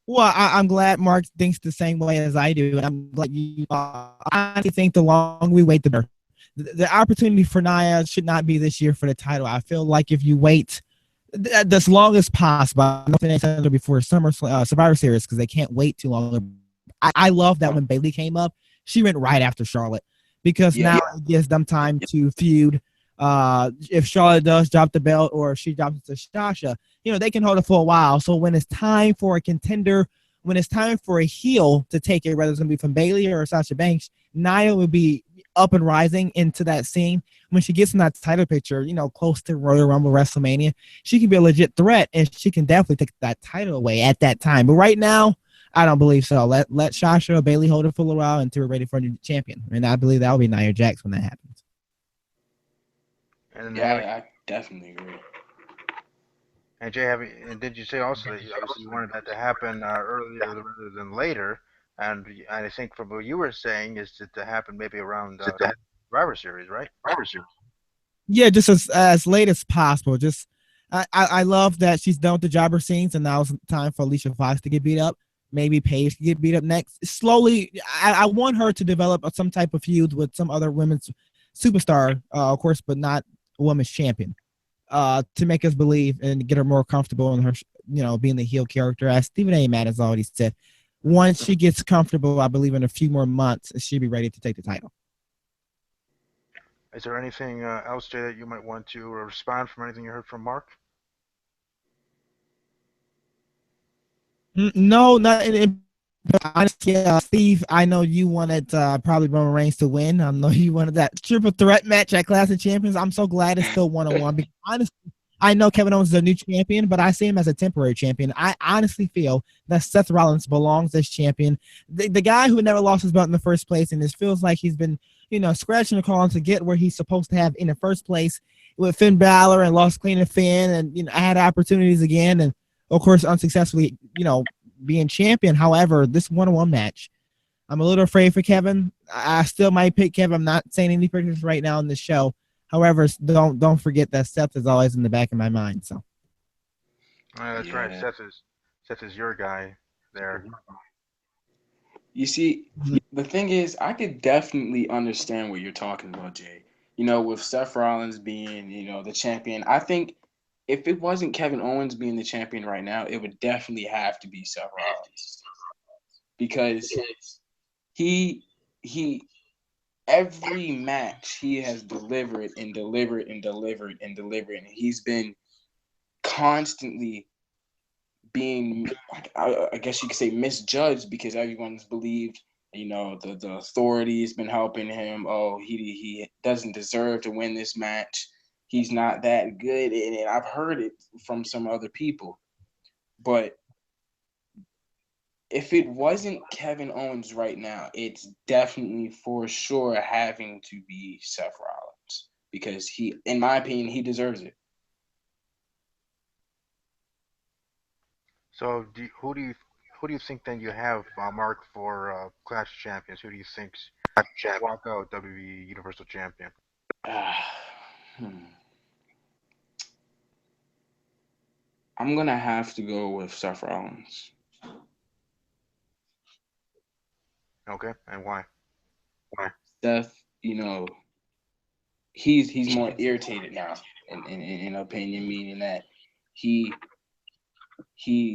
Well, I'm glad Mark thinks the same way as I do, and I'm glad you. I think the longer we wait, the better. The opportunity for Nia should not be this year for the title. I feel like if you wait as long as possible, I don't think they said before Survivor Series because they can't wait too long. I love that when Bayley came up, she went right after Charlotte because now it gives them time to feud. If Charlotte does drop the belt or if she drops it to Sasha, they can hold it for a while. So when it's time for a contender, when it's time for a heel to take it, whether it's going to be from Bayley or Sasha Banks, Nia will be up and rising into that scene. When she gets in that title picture, close to Royal Rumble, WrestleMania, she can be a legit threat and she can definitely take that title away at that time. But right now, I don't believe so. Let Sasha or Bayley hold it for a little while until we're ready for a new champion. And I believe that will be Nia Jax when that happens. And Yeah, I definitely agree. And Jay, and did you say also that you obviously you wanted that to happen earlier rather than later? And I think from what you were saying is to happen maybe around Survivor Series, right? Yeah, just as late as possible. Just I love that she's done with the jobber scenes, and now it's time for Alicia Fox to get beat up. Maybe Paige to get beat up next. Slowly, I want her to develop some type of feud with some other women's superstar, of course, but not a women's champion, to make us believe and get her more comfortable in her, being the heel character. As Stephen A. Matt has already said, once she gets comfortable, I believe in a few more months, she'll be ready to take the title. Is there anything else, Jay, that you might want to respond from anything you heard from Mark? No, not in honestly, Steve, I know you wanted probably Roman Reigns to win. I know you wanted that triple threat match at Clash of Champions. I'm so glad it's still 1-on-1 because honestly, I know Kevin Owens is a new champion, but I see him as a temporary champion. I honestly feel that Seth Rollins belongs as champion. The guy who never lost his belt in the first place, and it feels like he's been, scratching the claw to get where he's supposed to have in the first place with Finn Balor and lost clean and Finn, and I had opportunities again, and of course unsuccessfully, being champion. However, this 1-on-1 match, I'm a little afraid for Kevin. I still might pick Kevin. I'm not saying any predictions right now in the show. However, don't forget that Seth is always in the back of my mind. So that's right. Seth is your guy there. You see, the thing is, I could definitely understand what you're talking about, Jay. With Seth Rollins being, the champion, I think if it wasn't Kevin Owens being the champion right now, it would definitely have to be Seth Rollins. Because he every match he has delivered and delivered and delivered and delivered. And he's been constantly being, I guess you could say, misjudged because everyone's believed, the authority's been helping him. Oh, he doesn't deserve to win this match. He's not that good. And I've heard it from some other people. But if it wasn't Kevin Owens right now, it's definitely for sure having to be Seth Rollins because he, in my opinion, he deserves it. So, who do you think then you have, Mark, for Clash of Champions? Who do you think's walk out WWE Universal Champion? I'm gonna have to go with Seth Rollins. Okay, and why? Seth, he's more irritated now, in opinion, meaning that he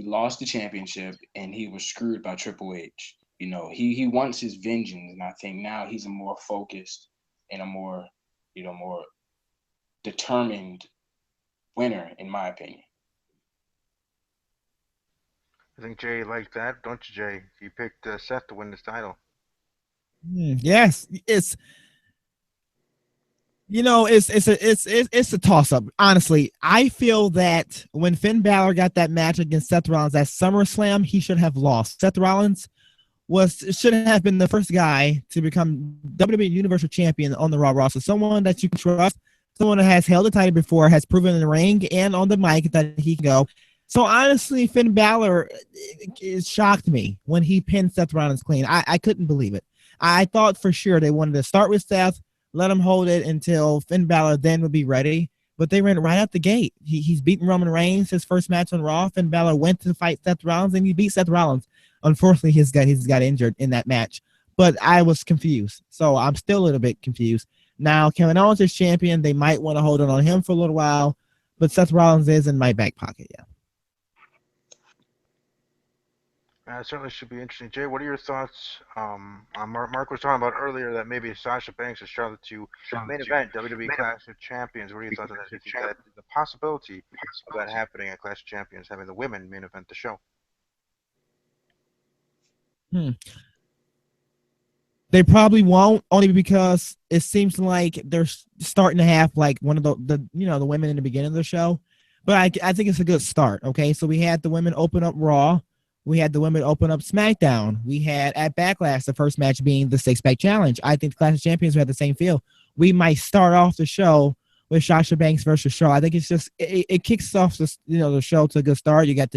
lost the championship and he was screwed by Triple H. He wants his vengeance, and I think now he's a more focused and a more, more determined winner, in my opinion. I think Jay liked that, don't you, Jay? He picked Seth to win this title. Yes, it's it's a toss up. Honestly, I feel that when Finn Balor got that match against Seth Rollins at SummerSlam, he should have lost. Seth Rollins should have been the first guy to become WWE Universal Champion on the Raw roster. Someone that you can trust, someone that has held the title before, has proven in the ring and on the mic that he can go. So honestly, Finn Balor, it shocked me when he pinned Seth Rollins clean. I couldn't believe it. I thought for sure they wanted to start with Seth, let him hold it until Finn Balor then would be ready. But they went right out the gate. He's beaten Roman Reigns his first match on Raw. Finn Balor went to fight Seth Rollins and he beat Seth Rollins. Unfortunately, he's got injured in that match. But I was confused. So I'm still a little bit confused. Now, Kevin Owens is champion. They might want to hold on him for a little while. But Seth Rollins is in my back pocket, yeah. It certainly should be interesting. Jay, what are your thoughts? Mark was talking about earlier that maybe Sasha Banks is Charlotte to main event WWE Clash of Champions. What are your thoughts on that? Do you think that the possibility of that happening at Clash of Champions, having the women main event the show? They probably won't, only because it seems like they're starting to have like one of the women in the beginning of the show. But I think it's a good start. Okay, so we had the women open up Raw. We had the women open up SmackDown. We had at Backlash the first match being the six-pack challenge. I think the Clash of Champions had the same feel. We might start off the show with Sasha Banks versus Charlotte. I think it's just it kicks off the show to a good start. You got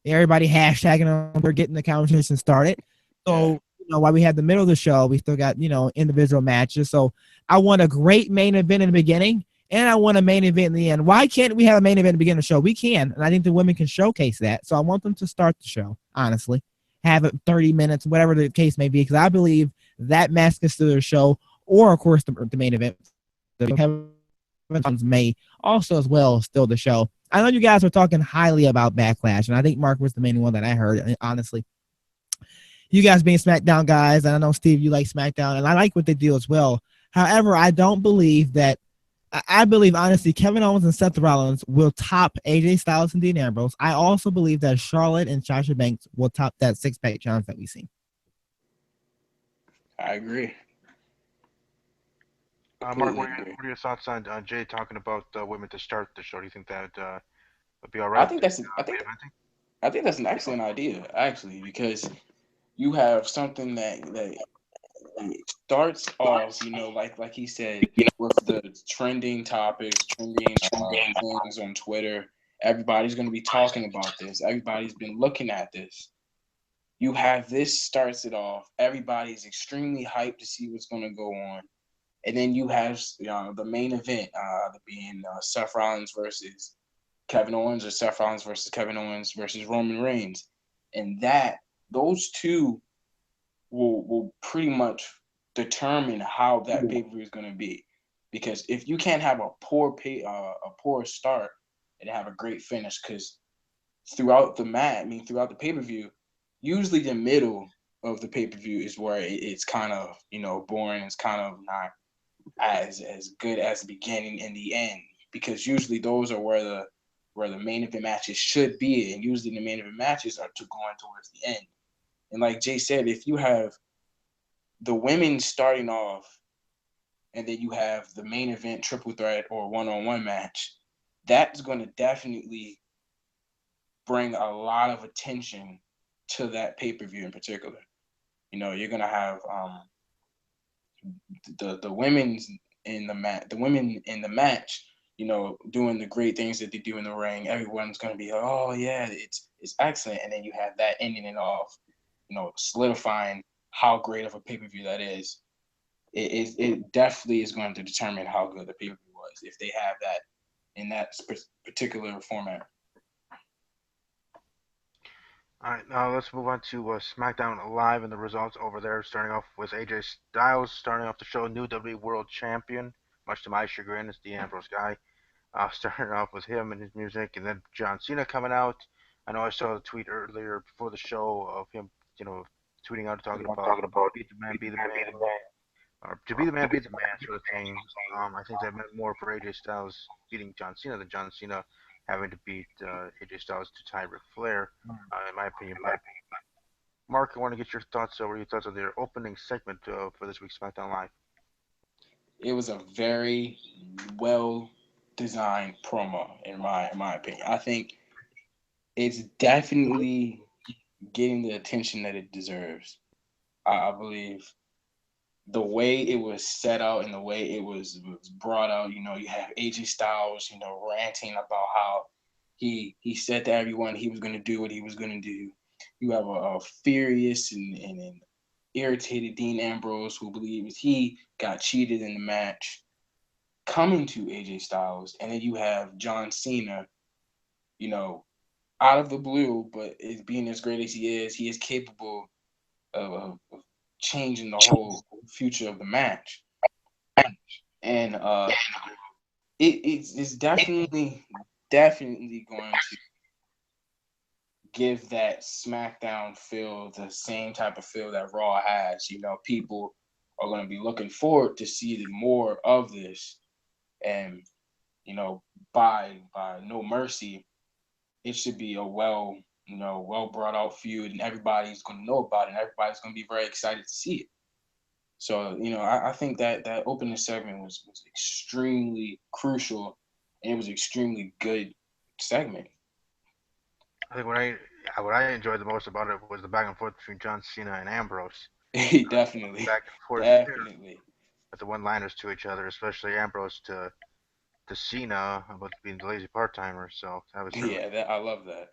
everybody hashtagging them, we're getting the conversation started. So while we had the middle of the show, we still got, individual matches. So I want a great main event in the beginning, and I want a main event in the end. Why can't we have a main event at the beginning of the show? We can, and I think the women can showcase that. So I want them to start the show, honestly. Have it 30 minutes, whatever the case may be, because I believe that match can still the show, or, of course, the main event. May also as well still the show. I know you guys were talking highly about Backlash, and I think Mark was the main one that I heard, honestly. You guys being SmackDown guys, and I know, Steve, you like SmackDown, and I like what they do as well. However, I don't believe that. I believe, honestly, Kevin Owens and Seth Rollins will top AJ Styles and Dean Ambrose. I also believe that Charlotte and Sasha Banks will top that six-pack challenge that we've seen. I agree. Mark, what are your thoughts on Jay talking about women to start the show? Do you think that would be all right? I think that's an excellent idea, actually, because you have something that starts off, like he said, with the trending topics, trending things on Twitter. Everybody's going to be talking about this. Everybody's been looking at this. You have this starts it off. Everybody's extremely hyped to see what's going to go on. And then you have the main event being Seth Rollins versus Kevin Owens, or Seth Rollins versus Kevin Owens versus Roman Reigns. And those two will pretty much determine how that pay-per-view is going to be. Because if you can't have a poor start and have a great finish, because throughout the throughout the pay-per-view, usually the middle of the pay-per-view is where it's kind of, boring. It's kind of not as good as the beginning and the end, because usually those are where the main event matches should be, and usually the main event matches are going towards the end. And like Jay said, if you have the women starting off, and then you have the main event triple threat or one-on-one match, that's going to definitely bring a lot of attention to that pay-per-view in particular. You're going to have the women in the match, doing the great things that they do in the ring. Everyone's going to be like, oh yeah, it's excellent. And then you have that ending it off, solidifying how great of a pay-per-view that is. It definitely is going to determine how good the pay-per-view was if they have that in that particular format. All right, now let's move on to SmackDown Live and the results over there. Starting off with AJ Styles, starting off the show, new WWE World Champion. Much to my chagrin, it's the Ambrose guy. Starting off with him and his music, and then John Cena coming out. I know I saw a tweet earlier before the show of him, tweeting out talking about beat the man, be the man, or to be the man, be the man sort of thing. I think that meant more for AJ Styles beating John Cena than John Cena having to beat AJ Styles to tie Ric Flair, in my opinion. But Mark, I want to get your thoughts. What are your thoughts on their opening segment for this week's SmackDown Live? It was a very well designed promo, in my opinion. I think it's definitely getting the attention that it deserves. I believe the way it was set out and the way it was brought out, you have AJ Styles, ranting about how he said to everyone he was going to do what he was going to do. You have a furious and irritated Dean Ambrose, who believes he got cheated in the match, coming to AJ Styles. And then you have John Cena, out of the blue, but being as great as he is capable of changing the whole future of the match. And it's definitely going to give that SmackDown feel the same type of feel that Raw has. People are going to be looking forward to see more of this. And, by No Mercy, it should be a well brought out feud, and everybody's going to know about it, and everybody's going to be very excited to see it. So, I think that opening segment was extremely crucial, and it was extremely good segment. I think what I enjoyed the most about it was the back and forth between John Cena and Ambrose. Definitely, Back and forth definitely. with the one-liners to each other, especially Ambrose to Cena about being the lazy part-timer. So that was I love that.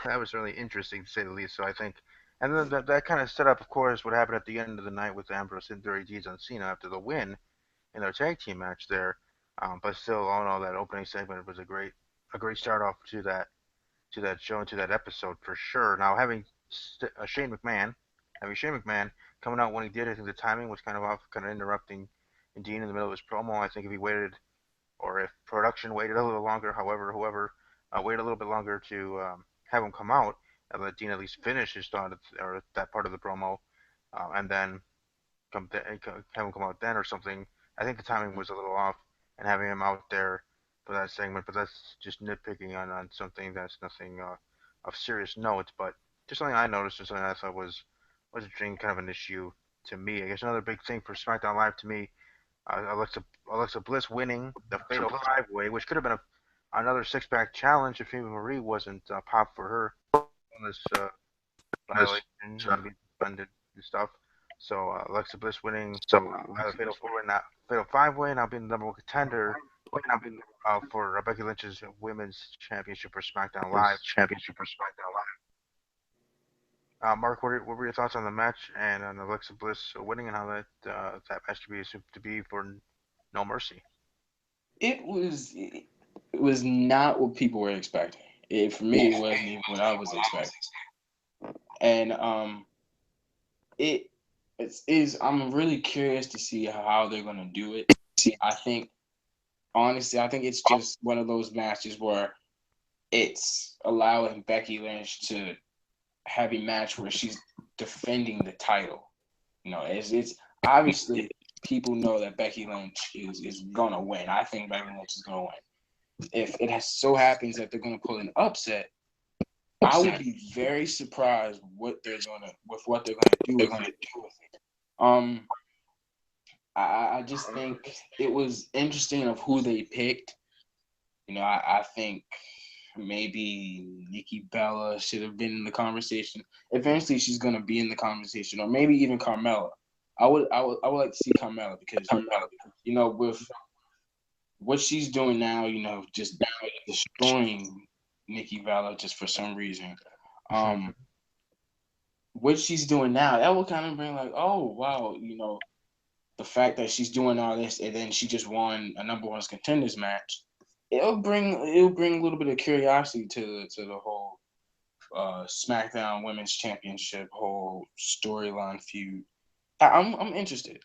that was really interesting to say the least. So I think And then that kind of set up, of course, what happened at the end of the night with Ambrose and Dirty Deeds on Cena after the win in their tag team match there. But still, all in all, that opening segment was a great start off to that show and to that episode for sure. Now having Shane McMahon coming out when he did, I think the timing was kind of off, kind of interrupting Dean in the middle of his promo. I think if he waited, or if production waited a little longer, however, whoever waited a little bit longer to have him come out, and let Dean at least finish his thought or that part of the promo, and then have him come out then or something. I think the timing was a little off, and having him out there for that segment. But that's just nitpicking on something that's nothing of serious note. But just something I noticed and something I thought was interesting, kind of an issue to me. I guess another big thing for SmackDown Live to me, Alexa Bliss winning the Fatal Five Way, which could have been another six pack challenge if Eva Marie wasn't popped for her on this violation and being suspended and stuff. So Alexa Bliss winning the Fatal Four Way, not Fatal Five Way, now being the number one contender for Becky Lynch's Women's Championship for SmackDown Live. Mark, what were your thoughts on the match and on Alexa Bliss winning and how that match to be for No Mercy? It was not what people were expecting. For me, it wasn't even what I was expecting. And I'm really curious to see how they're gonna do it. Honestly, I think it's just one of those matches where it's allowing Becky Lynch to have a match where she's defending the title. You know, it's obviously people know that Becky Lynch is gonna win. I think Becky Lynch is gonna win. If it so happens that they're gonna pull an upset, I would be very surprised with what they're gonna do with it. I just think it was interesting of who they picked. You know, I think maybe Nikki Bella should have been in the conversation. Eventually, she's gonna be in the conversation, or maybe even Carmella. I would like to see Carmella because you know, with what she's doing now, you know, just destroying Nikki Bella just for some reason. What she's doing now, that will kind of bring like, oh wow, you know, the fact that she's doing all this and then she just won a number one contenders match. It'll bring a little bit of curiosity to the whole SmackDown Women's Championship whole storyline feud. I'm interested.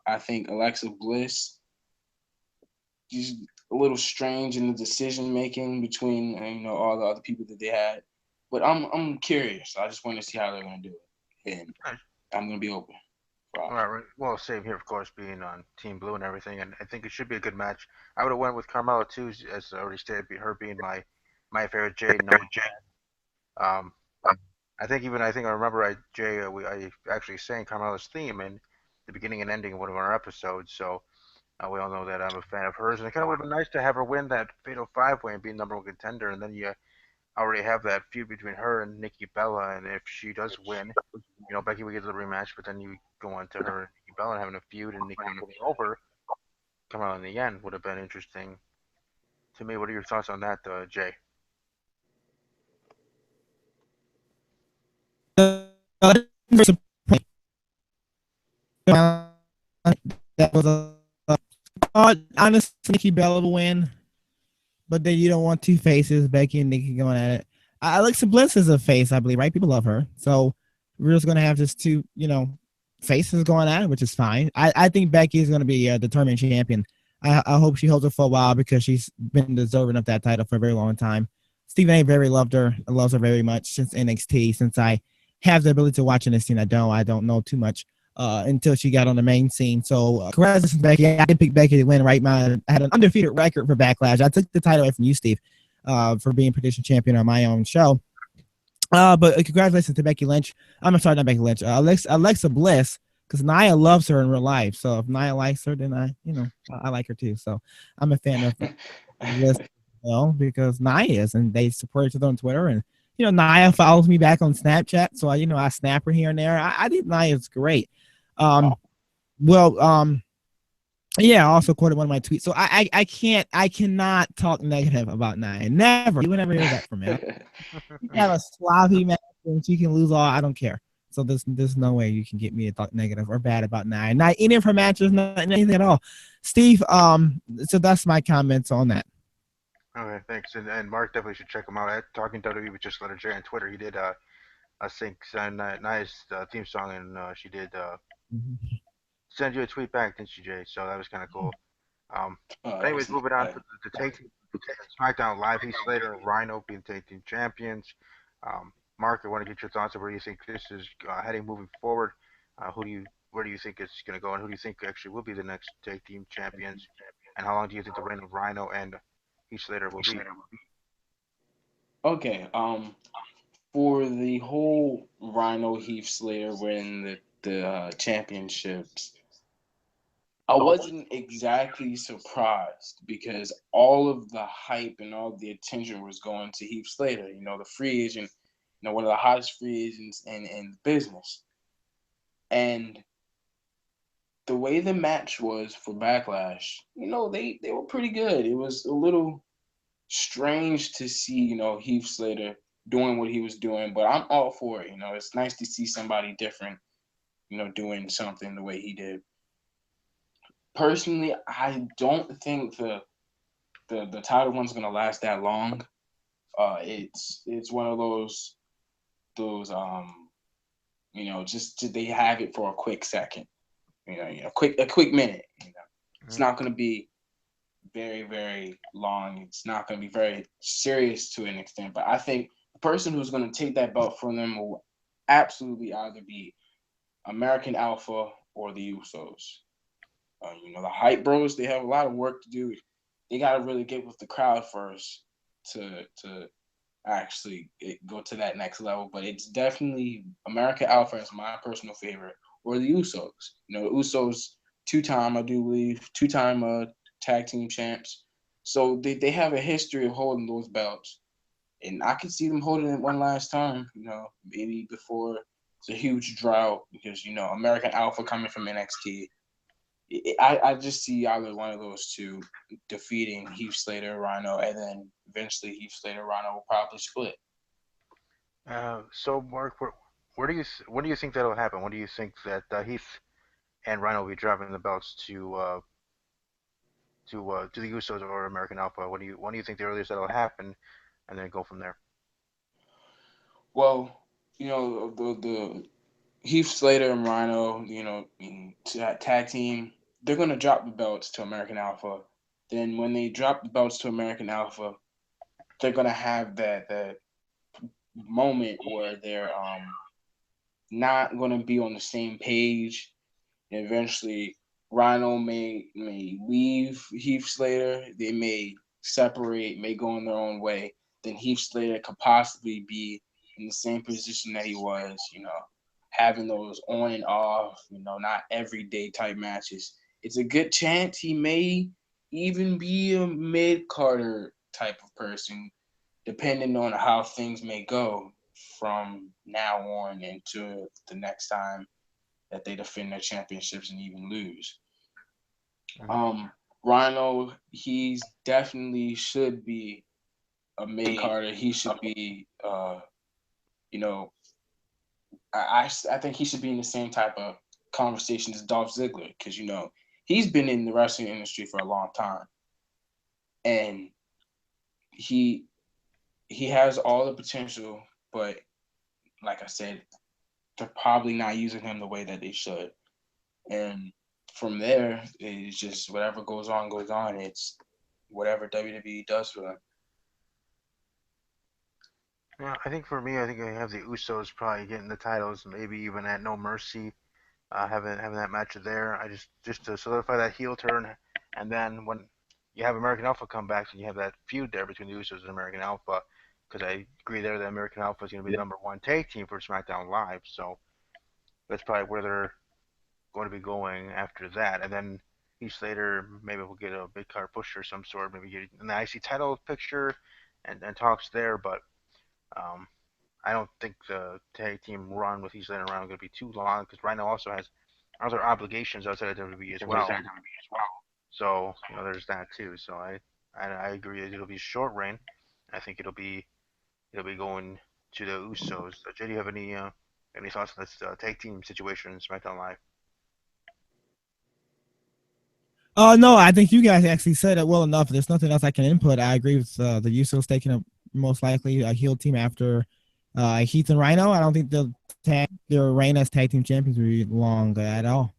I think Alexa Bliss, she's a little strange in the decision making between all the other people that they had, but I'm curious. I just want to see how they're gonna do it, and I'm gonna be open. Right. Well, same here, of course, being on Team Blue and everything, and I think it should be a good match. I would have went with Carmella too, as I already stated, her being my favorite Jade. No, I think I remember I actually sang Carmella's theme in the beginning and ending of one of our episodes, so we all know that I'm a fan of hers, and it kind of would have been nice to have her win that Fatal Five Way and be number one contender, and then you already have that feud between her and Nikki Bella, and if she does win, Becky would get the rematch, but then you go on to her and Nikki Bella having a feud and Nikki pulling over, come out in the end would have been interesting to me. What are your thoughts on that, Jay? That was honestly Nikki Bella to win, but then you don't want two faces, Becky and Nikki going at it. Alexa Bliss is a face, I believe, right? People love her, so we're just gonna have just two, faces going at it, which is fine. I think Becky is gonna be a determined champion. I hope she holds it for a while because she's been deserving of that title for a very long time. Stephen A. very loves her very much since NXT. Since I have the ability to watch NXT, and I don't know too much until she got on the main scene. So congratulations, Becky. I did pick Becky to win, right? I had an undefeated record for Backlash. I took the title away from you, Steve, for being prediction champion on my own show. But congratulations to Becky Lynch. I'm sorry, not Becky Lynch. Alexa Bliss, because Nia loves her in real life. So if Nia likes her, then I like her too. So I'm a fan of Bliss, because Nia is, and they support each other on Twitter. And Nia follows me back on Snapchat, so I snap her here and there. I think Nia's great. Yeah, I also quoted one of my tweets. So I cannot talk negative about Nia. Never. You would never hear that from me. You have a sloppy match and she can lose all. I don't care. So there's no way you can get me to talk negative or bad about Nia. Not any of her matches, not anything at all. Steve, so that's my comments on that. Okay, thanks. And Mark definitely should check him out at Talking WWE with Just Letter J on Twitter. He did sync Nia's theme song, and she did send you a tweet back, didn't she, Jay? So that was kind of cool. Um, but That anyways, was moving on nice. to the take SmackDown Live. Heath Slater and Rhino being tag team champions. Mark, I want to get your thoughts on where you think this is heading moving forward. Where do you think it's going to go, and who do you think actually will be the next tag team champions? And how long do you think the reign of Rhino and Heath Slater will be? Okay. For the whole Rhino Heath Slater winning the championships, I wasn't exactly surprised because all of the hype and all the attention was going to Heath Slater. You know, the free agent, one of the hottest free agents in the business. And the way the match was for Backlash, they were pretty good. It was a little strange to see, Heath Slater doing what he was doing, but I'm all for it. It's nice to see somebody different, doing something the way he did. Personally, I don't think the title one's gonna last that long. It's one of those just they have it for a quick second, a quick minute. It's not gonna be very, very long. It's not going to be very serious to an extent. But I think the person who's going to take that belt from them will absolutely either be American Alpha or the Usos. The Hype Bros, they have a lot of work to do. They got to really get with the crowd first to actually go to that next level. But it's definitely American Alpha is my personal favorite, or the Usos. The Usos, two-time, I do believe, two-time tag team champs. So they have a history of holding those belts. And I could see them holding it one last time, maybe before it's a huge drought because, American Alpha coming from NXT. I just see either one of those two defeating Heath Slater, Rhino, and then eventually Heath Slater, Rhino will probably split. So Mark, when do you think that'll happen? When do you think that Heath and Rhino will be dropping the belts to the Usos or American Alpha? When do you think the earliest that'll happen, and then go from there? Well, the Heath Slater and Rhino, tag team, they're gonna drop the belts to American Alpha. Then when they drop the belts to American Alpha, they're gonna have that moment where they're not gonna be on the same page. And eventually, Rhino may leave Heath Slater. They may separate, may go on their own way. Then Heath Slater could possibly be in the same position that he was, having those on and off, not everyday type matches. It's a good chance he may even be a mid-Carter type of person, depending on how things may go from now on into the next time that they defend their championships and even lose. Mm-hmm. Rhino, he's definitely should be a mid Carter. He should be, I think he should be in the same type of conversation as Dolph Ziggler because he's been in the wrestling industry for a long time, and he has all the potential, but like I said, they're probably not using him the way that they should. And from there, it's just whatever goes on, goes on. It's whatever WWE does for them. Yeah, I think for me, I think I have the Usos probably getting the titles, maybe even at No Mercy, having that match there. I just to solidify that heel turn, and then when you have American Alpha come back, and you have that feud there between the Usos and American Alpha, because I agree there that American Alpha is going to be the number one tag team for SmackDown Live, so that's probably where they're going to be going after that, and then Heath Slater maybe we'll get a big card push or some sort, maybe get an IC title picture, and talks there, but um, I don't think the tag team run with Heath Slater and Rhino going to be too long because Rhino also has other obligations outside of WWE as well. So there's that too. So I agree that it'll be a short reign. I think it'll be going to the Usos. Jay, do you have any Any thoughts on this tag team situation in SmackDown Live? No, I think you guys actually said it well enough. There's nothing else I can input. I agree with the Usos taking a most likely a heel team after Heath and Rhino. I don't think their reign as tag team champions will be long at all.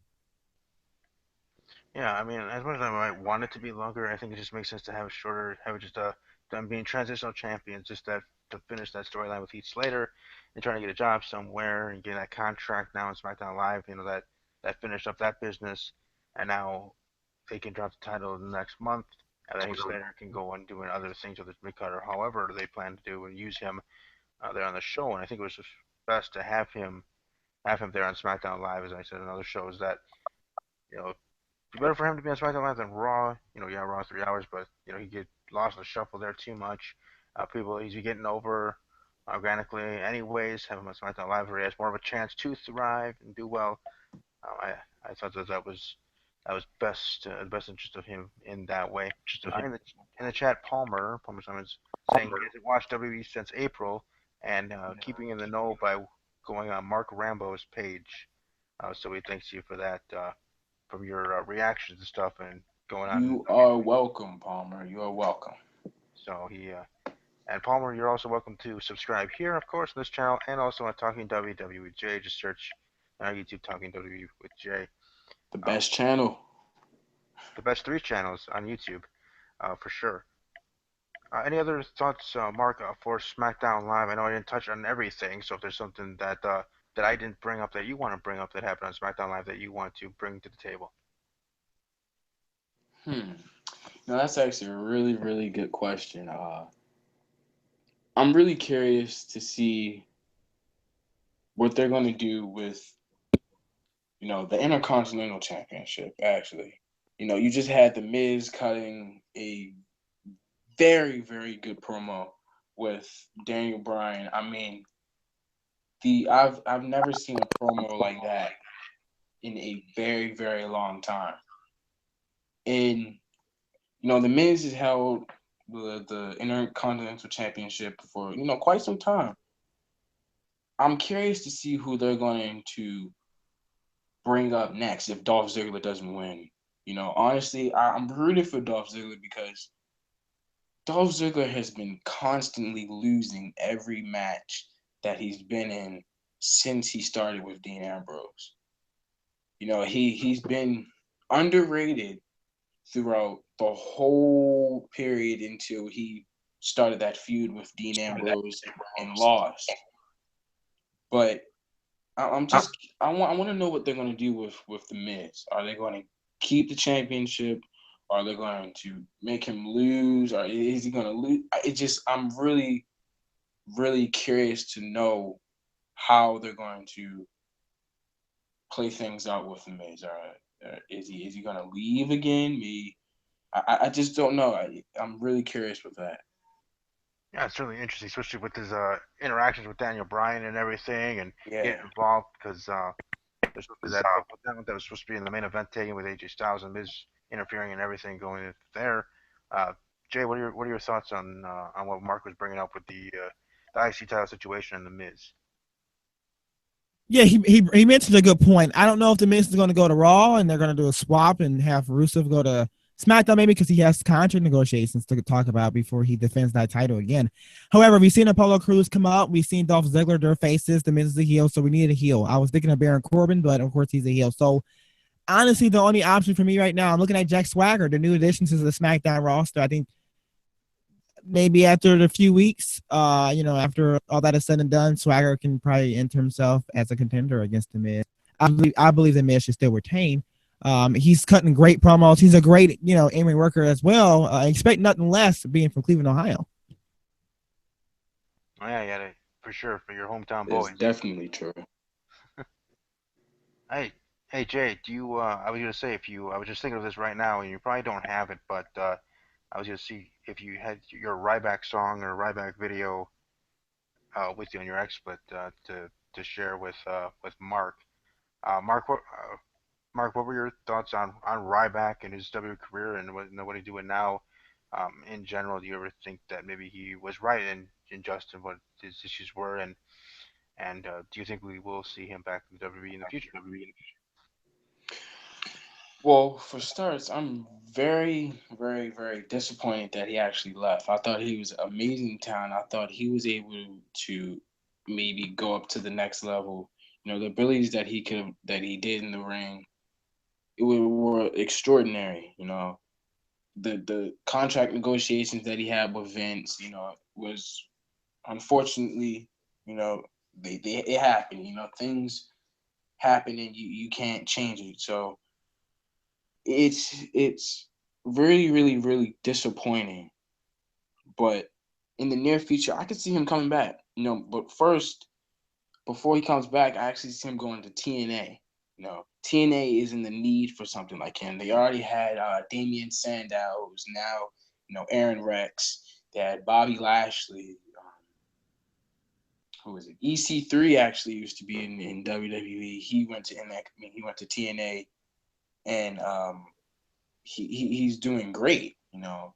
Yeah, I mean, as much as I might want it to be longer, I think it just makes sense to have it shorter, have it just them being transitional champions, just that to finish that storyline with Heath Slater and trying to get a job somewhere and get that contract now in SmackDown Live, that finished up that business, and now they can drop the title the next month, and then Heath Slater can go on doing other things with his mid or however they plan to do and use him there on the show. And I think it was just best to have him there on SmackDown Live, as I said in other shows that you know be better for him to be on SmackDown Live than Raw. Yeah, Raw 3 hours, but he get lost in the shuffle there too much. People he's getting over organically, anyways. Have him on SmackDown Live where he has more of a chance to thrive and do well. I thought that was the best interest of him in that way. In the chat, Palmer Simmons saying he hasn't watched WWE since April, and keeping in the know by going on Mark Rambo's page. So he thanks you for that. From your reactions and stuff and going on. You are welcome, Palmer. You are welcome. So and Palmer, you're also welcome to subscribe here, of course, on this channel, and also on Talking WWE with Jay. Just search on our YouTube Talking WWE with Jay. The best channel. The best 3 channels on YouTube, for sure. Any other thoughts, Mark, for SmackDown Live? I know I didn't touch on everything, so if there's something that I didn't bring up that you want to bring up that happened on SmackDown Live that you want to bring to the table. No, that's actually a really, really good question. I'm really curious to see what they're going to do with, the Intercontinental Championship, actually. You just had The Miz cutting a very, very good promo with Daniel Bryan. I mean, I've never seen a promo like that in a very, very long time. And The Miz has held the Intercontinental Championship for quite some time. I'm curious to see who they're going to bring up next if Dolph Ziggler doesn't win. Honestly, I'm rooting for Dolph Ziggler because Dolph Ziggler has been constantly losing every match that he's been in since he started with Dean Ambrose. He's been underrated throughout the whole period until he started that feud with Dean Ambrose and lost. But I want to know what they're going to do with the Miz. Are they going to keep the championship? Are they going to make him lose? Or is he going to lose? I'm really, really curious to know how they're going to play things out with the Miz. Is he going to leave again? I just don't know. I'm really curious with that. Yeah, it's really interesting, especially with his interactions with Daniel Bryan and everything, and Yeah. getting involved because there's that that was supposed to be in the main event taken with AJ Styles and Miz interfering and everything going in there. Uh, Jay, what are your thoughts on what Mark was bringing up with the IC title situation and the Miz? Yeah, he mentioned a good point. I don't know if the Miz is going to go to Raw and they're going to do a swap and have Rusev go to SmackDown maybe because he has contract negotiations to talk about before he defends that title again. However, we've seen Apollo Crews come out. We've seen Dolph Ziggler, their faces. The Miz is a heel, so we needed a heel. I was thinking of Baron Corbin, but of course he's a heel. So honestly, the only option for me right now, I'm looking at Jack Swagger, the new addition to the SmackDown roster. I think maybe after a few weeks, after all that is said and done, Swagger can probably enter himself as a contender against the Miz. I believe the Miz should still retain. He's cutting great promos. He's a great, in-ring worker as well. Expect nothing less being from Cleveland, Ohio. Oh yeah, for sure for your hometown It's boys. definitely true. Hey, hey Jay, do you? I was gonna say I was just thinking of this right now, and you probably don't have it, but I was gonna see if you had your Ryback song or Ryback video with you on your XSplit to share with Mark. Mark, what were your thoughts on Ryback and his W career and what he's doing now? In general, do you ever think that maybe he was right in Justin what his issues were, and And do you think we will see him back in WWE in the future? Well, for starts, I'm very, very, very disappointed that he actually left. I thought he was amazing talent. I thought he was able to maybe go up to the next level. You know, the abilities that he did in the ring, were extraordinary. You know, the contract negotiations that he had with Vince, you know, was unfortunately, you know, they it happened. You know, things happen and you can't change it. So it's really, really, really disappointing. But in the near future, I could see him coming back. You know, but first, before he comes back, I actually see him going to TNA. You know, TNA is in the need for something like him. They already had Damian Sandow, who's now, you know, Aaron Rex. They had Bobby Lashley. Who was it? EC3 actually used to be in WWE. He went to he went to TNA, and he's doing great. You know,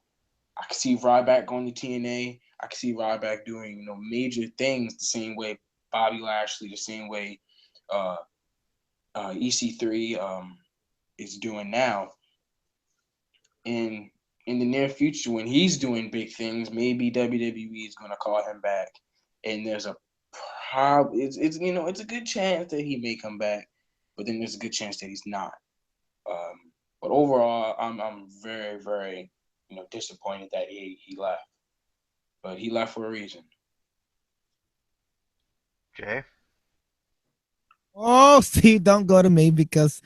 I can see Ryback going to TNA. I can see Ryback doing, you know, major things the same way Bobby Lashley, the same way uh, EC3 is doing now. And in the near future, when he's doing big things, maybe WWE is going to call him back. And there's a it's you know, it's a good chance that he may come back, but then there's a good chance that he's not. But overall, I'm very, very, you know, disappointed that he left. But he left for a reason. Jay? Oh, Steve, don't go to me because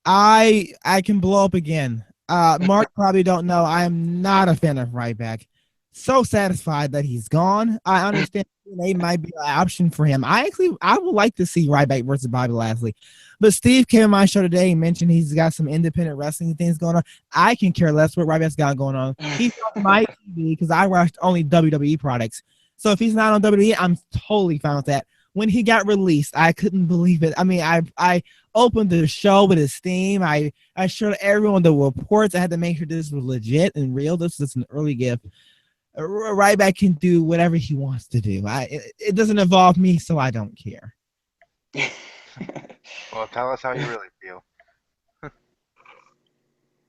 I can blow up again. Mark probably don't know I am not a fan of Ryback. So satisfied that he's gone. I understand TNA might be an option for him. I would like to see Ryback versus Bobby Lashley. But Steve came on my show today and mentioned he's got some independent wrestling things going on. I can care less what Ryback's got going on. He's on my TV because I watched only WWE products. So if he's not on WWE, I'm totally fine with that. When he got released, I couldn't believe it. I mean, I opened the show with his theme. I showed everyone the reports. I had to make sure this was legit and real. This is an early gift. Ryback can do whatever he wants to do. It doesn't involve me, so I don't care. Well, tell us how you really feel.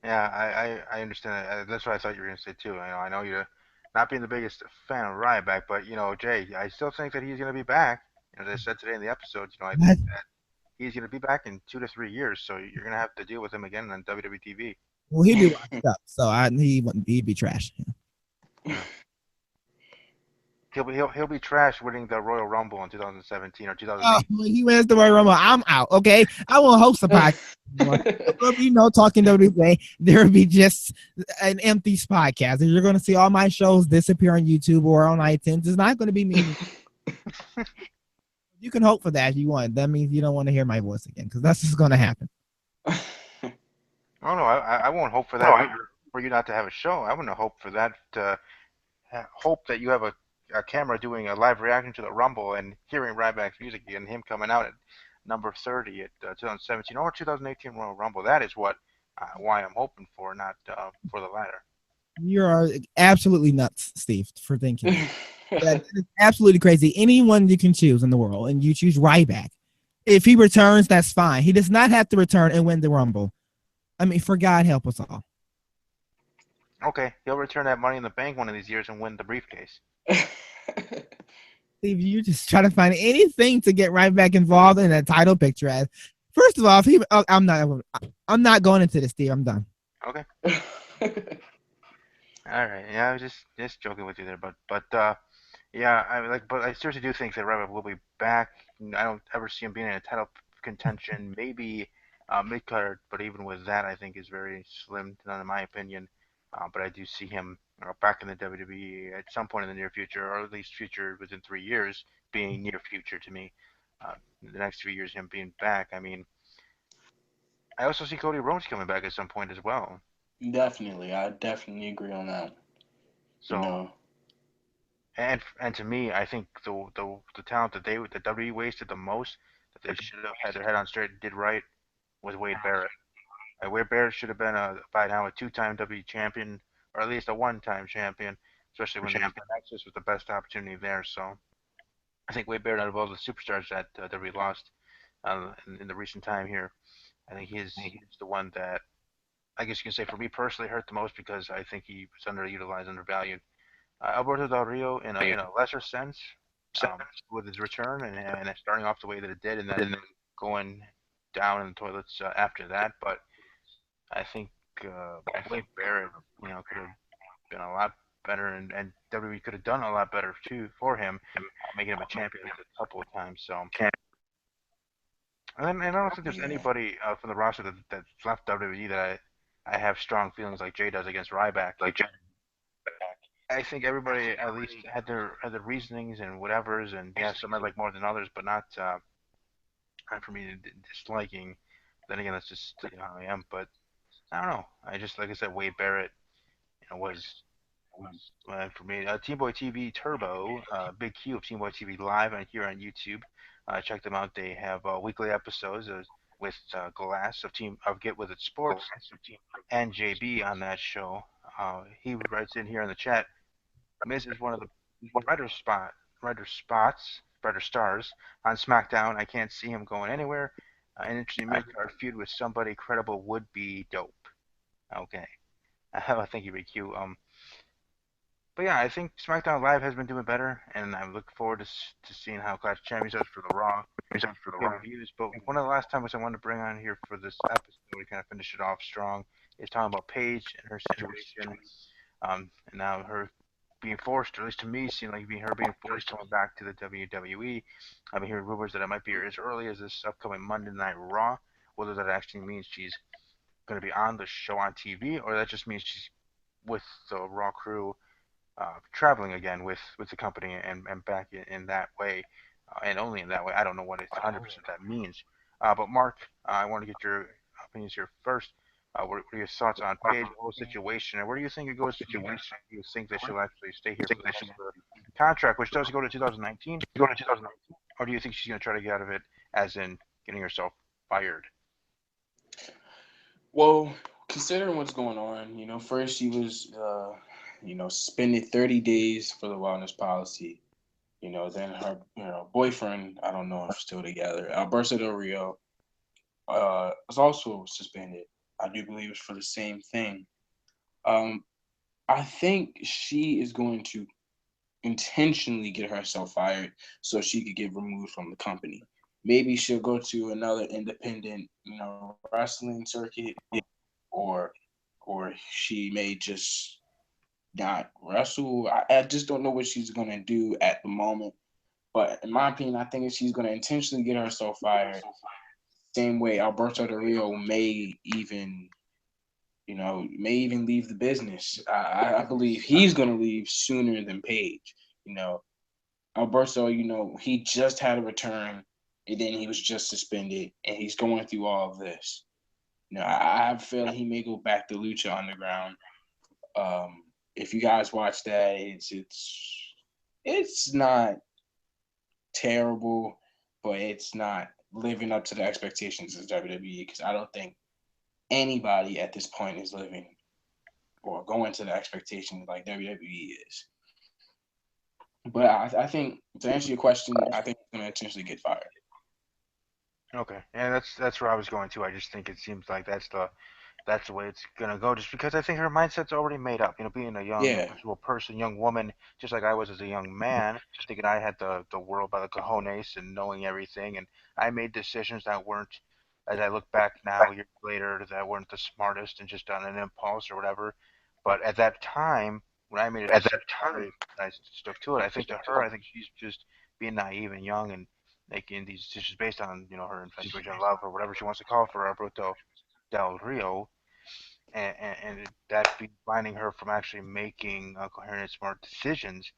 Yeah, I understand that. That's what I thought you were gonna say too. I know you're not being the biggest fan of Ryback, but Jay, I still think that he's gonna be back. As I said today in the episode, I think What? that he's gonna be back in 2 to 3 years. So you're gonna have to deal with him again on WWE TV. Well, he'd be washed up, so he'd be trash. Yeah. He'll be trash winning the Royal Rumble in 2017 or Oh, 2008. when he wins the Royal Rumble, I'm out. Okay, I won't host a podcast anymore. There'll be no talking WWE. There'll be just an empty podcast. You're going to see all my shows disappear on YouTube or on iTunes. It's not going to be me. You can hope for that if you want. That means you don't want to hear my voice again because that's just going to happen. Oh no, I won't hope for that for you not to have a show. I want to hope for that. Hope that you have a camera doing a live reaction to the Rumble and hearing Ryback's music and him coming out at number 30 at 2017 or 2018 Royal Rumble. That is what why I'm hoping for, not for the latter. You are absolutely nuts, Steve, for thinking that. That is absolutely crazy. Anyone you can choose in the world, and you choose Ryback. If he returns, that's fine. He does not have to return and win the Rumble. I mean, for God help us all. Okay, he'll return that Money in the Bank one of these years and win the briefcase. Steve, you just try to find anything to get Ryback involved in a title picture. As first of all, if he, I'm not going into this, Steve. I'm done. Okay. All right. Yeah, I was just joking with you there, but yeah, but I seriously do think that Rabbit will be back. I don't ever see him being in a title contention. Maybe mid card, but even with that, I think is very slim, in my opinion. But I do see him back in the WWE at some point in the near future, or at least future within 3 years, being near future to me. The next 3 years, him being back. I mean, I also see Cody Rhodes coming back at some point as well. Definitely, I definitely agree on that. You So know, and to me, I think the talent that the WWE wasted the most, that they should have had their head on straight and did right, was Wade Barrett. Wade Barrett should have been by now a two-time WWE champion, or at least a one-time champion, especially when there was the Nexus with the best opportunity there. So I think Wade Barrett out of all the superstars that we lost in the recent time here, I think he's the one that I guess you can say for me personally hurt the most because I think he was underutilized, undervalued. Alberto Del Rio in a lesser sense, with his return and starting off the way that it did, and then going down in the toilets after that. But I think Wade Barrett, could have been a lot better, and WWE could have done a lot better too for him, making him a champion a couple of times. So, and I don't think there's Yeah. anybody from the roster that's left WWE that I have strong feelings like Jay does against Ryback. I think everybody at least had their reasonings and whatevers, and yeah, some I like more than others, but not for me disliking. Then again, that's just how I am. But I don't know. I just like I said, Wade Barrett, was for me. Team Boy TV Turbo, Big Q of Team Boy TV Live and here on YouTube. Check them out. They have weekly episodes with Glass of Get With It Sports and JB on that show. He writes in here in the chat. Miz is one of the brighter spots, brighter stars on SmackDown. I can't see him going anywhere. An interesting mid-card feud with somebody credible would be dope. Okay. Thank you, BQ. But yeah, I think SmackDown Live has been doing better, and I'm looking forward to seeing how Clash of Champions does for the Raw pay-per-views. But one of the last topics I wanted to bring on here for this episode, we kind of finish it off strong, is talking about Paige and her situation, and now her being forced, or at least to me, seemed like her being forced to come back to the WWE. I've been hearing rumors that it might be as early as this upcoming Monday Night Raw. Whether that actually means she's going to be on the show on TV, or that just means she's with the Raw crew traveling again with the company and back in that way, and only in that way. I don't know what it's 100% that means. But Mark, I want to get your opinions here first. What are your thoughts on Paige's whole situation, and where do you think it goes from here? Do you think that she'll actually stay here for the rest of the contract, which does go to 2019, or do you think she's going to try to get out of it, as in getting herself fired? Well, considering what's going on, first she was, suspended 30 days for the wellness policy. Then her, boyfriend, I don't know if still together, Alberto Del Rio, was also suspended. I do believe it's for the same thing. Um, I think she is going to intentionally get herself fired so she could get removed from the company. Maybe she'll go to another independent, wrestling circuit, or she may just not wrestle. I just don't know what she's gonna do at the moment. But in my opinion, I think she's gonna intentionally get herself fired. Same way Alberto Del Rio may even leave the business. I believe he's gonna leave sooner than Paige. Alberto, he just had a return, and then he was just suspended, and he's going through all of this. I have a feeling he may go back to Lucha Underground. If you guys watch that, it's not terrible, but it's not living up to the expectations of WWE, because I don't think anybody at this point is living or going to the expectations like WWE is. But I think, to answer your question, I think he's going to intentionally get fired. Okay, and that's where I was going to. I just think it seems like that's the way it's gonna go. Just because I think her mindset's already made up. Being a young, Yeah. impressionable person, young woman, just like I was as a young man, thinking I had the world by the cojones and knowing everything, and I made decisions that weren't, as I look back now, years later, that weren't the smartest and just on an impulse or whatever. But at that time, when I made a decision, I stuck to it. I think to her, I think she's just being naive and young and making these decisions based on her infatuation, love, or whatever she wants to call it for Alberto Del Rio, and that be blinding her from actually making coherent, smart decisions.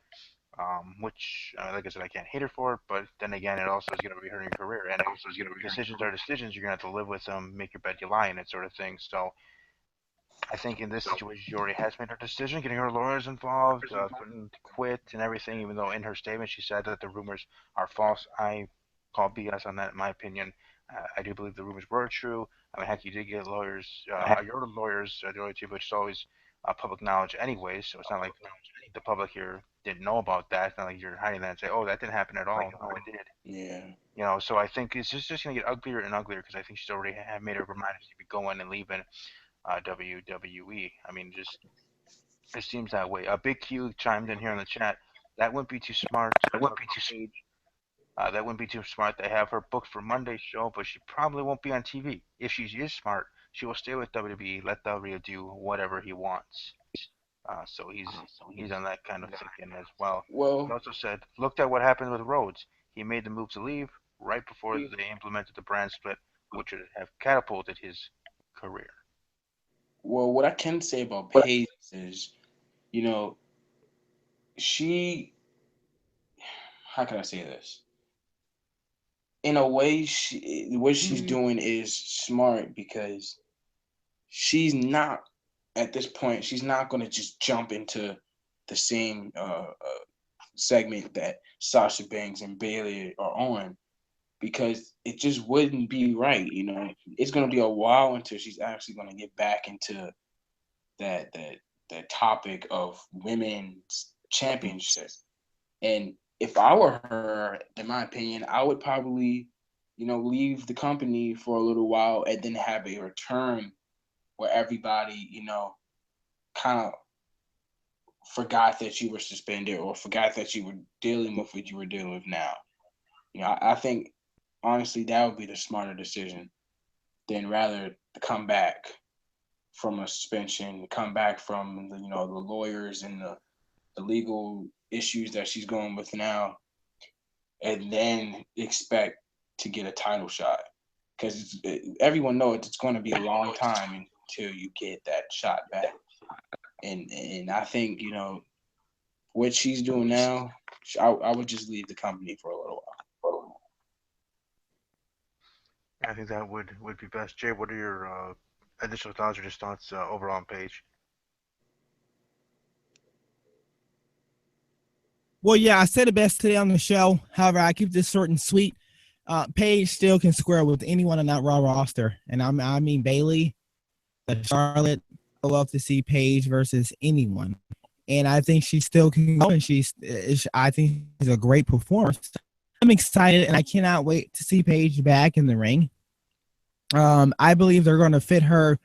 Which, like I said, I can't hate her for it, but then again, it also is going to be hurting her career. And decisions are decisions. You're going to have to live with them, make your bed, you lie in it, sort of thing. So I think in this situation, she already has made her decision, getting her lawyers involved, threatening to quit and everything, even though in her statement she said that the rumors are false. I call BS on that, in my opinion. I do believe the rumors were true. I mean, heck, you did get lawyers, your lawyers, the other two, which is always public knowledge anyway. So it's not like the public here didn't know about that. It's not like you're hiding that and say, oh, that didn't happen at all. No, it did. Yeah. So I think it's just gonna get uglier and uglier because I think she's already have made up her mind to be going and leaving WWE. I mean, just it seems that way. Big Q chimed in here in the chat. That wouldn't be too smart. Paige. That wouldn't be too smart. They have her booked for Monday's show, but she probably won't be on TV. If she is smart, she will stay with WWE. Let Del Rio do whatever he wants. So he's on that kind of thinking as well. He Well, also said, looked at what happened with Rhodes. He made the move to leave right before they implemented the brand split, which would have catapulted his career. what I can say about Paige is, you know, she. How can I say this? In a way, what she's doing is smart because she's not at this point. She's not going to just jump into the same segment that Sasha Banks and Bayley are on because it just wouldn't be right. It's going to be a while until she's actually going to get back into that topic of women's championship. And if I were her, in my opinion, I would probably, leave the company for a little while and then have a return where everybody, kind of forgot that you were suspended or forgot that you were dealing with what you were dealing with now. I think honestly that would be the smarter decision than rather to come back from a suspension, come back from the lawyers and the legal issues that she's going with now, and then expect to get a title shot. Because everyone knows it's going to be a long time until you get that shot back. And I think what she's doing now, I would just leave the company for a little while. I think that would be best. Jay, what are your initial thoughts or just thoughts overall on Paige? Well, yeah, I said it best today on the show. However, I keep this short and sweet. Paige still can square with anyone on that Raw roster, and I mean Bayley, Charlotte. I love to see Paige versus anyone, and I think she still can go. And I think she's a great performer. I'm excited, and I cannot wait to see Paige back in the ring. I believe they're going to fit her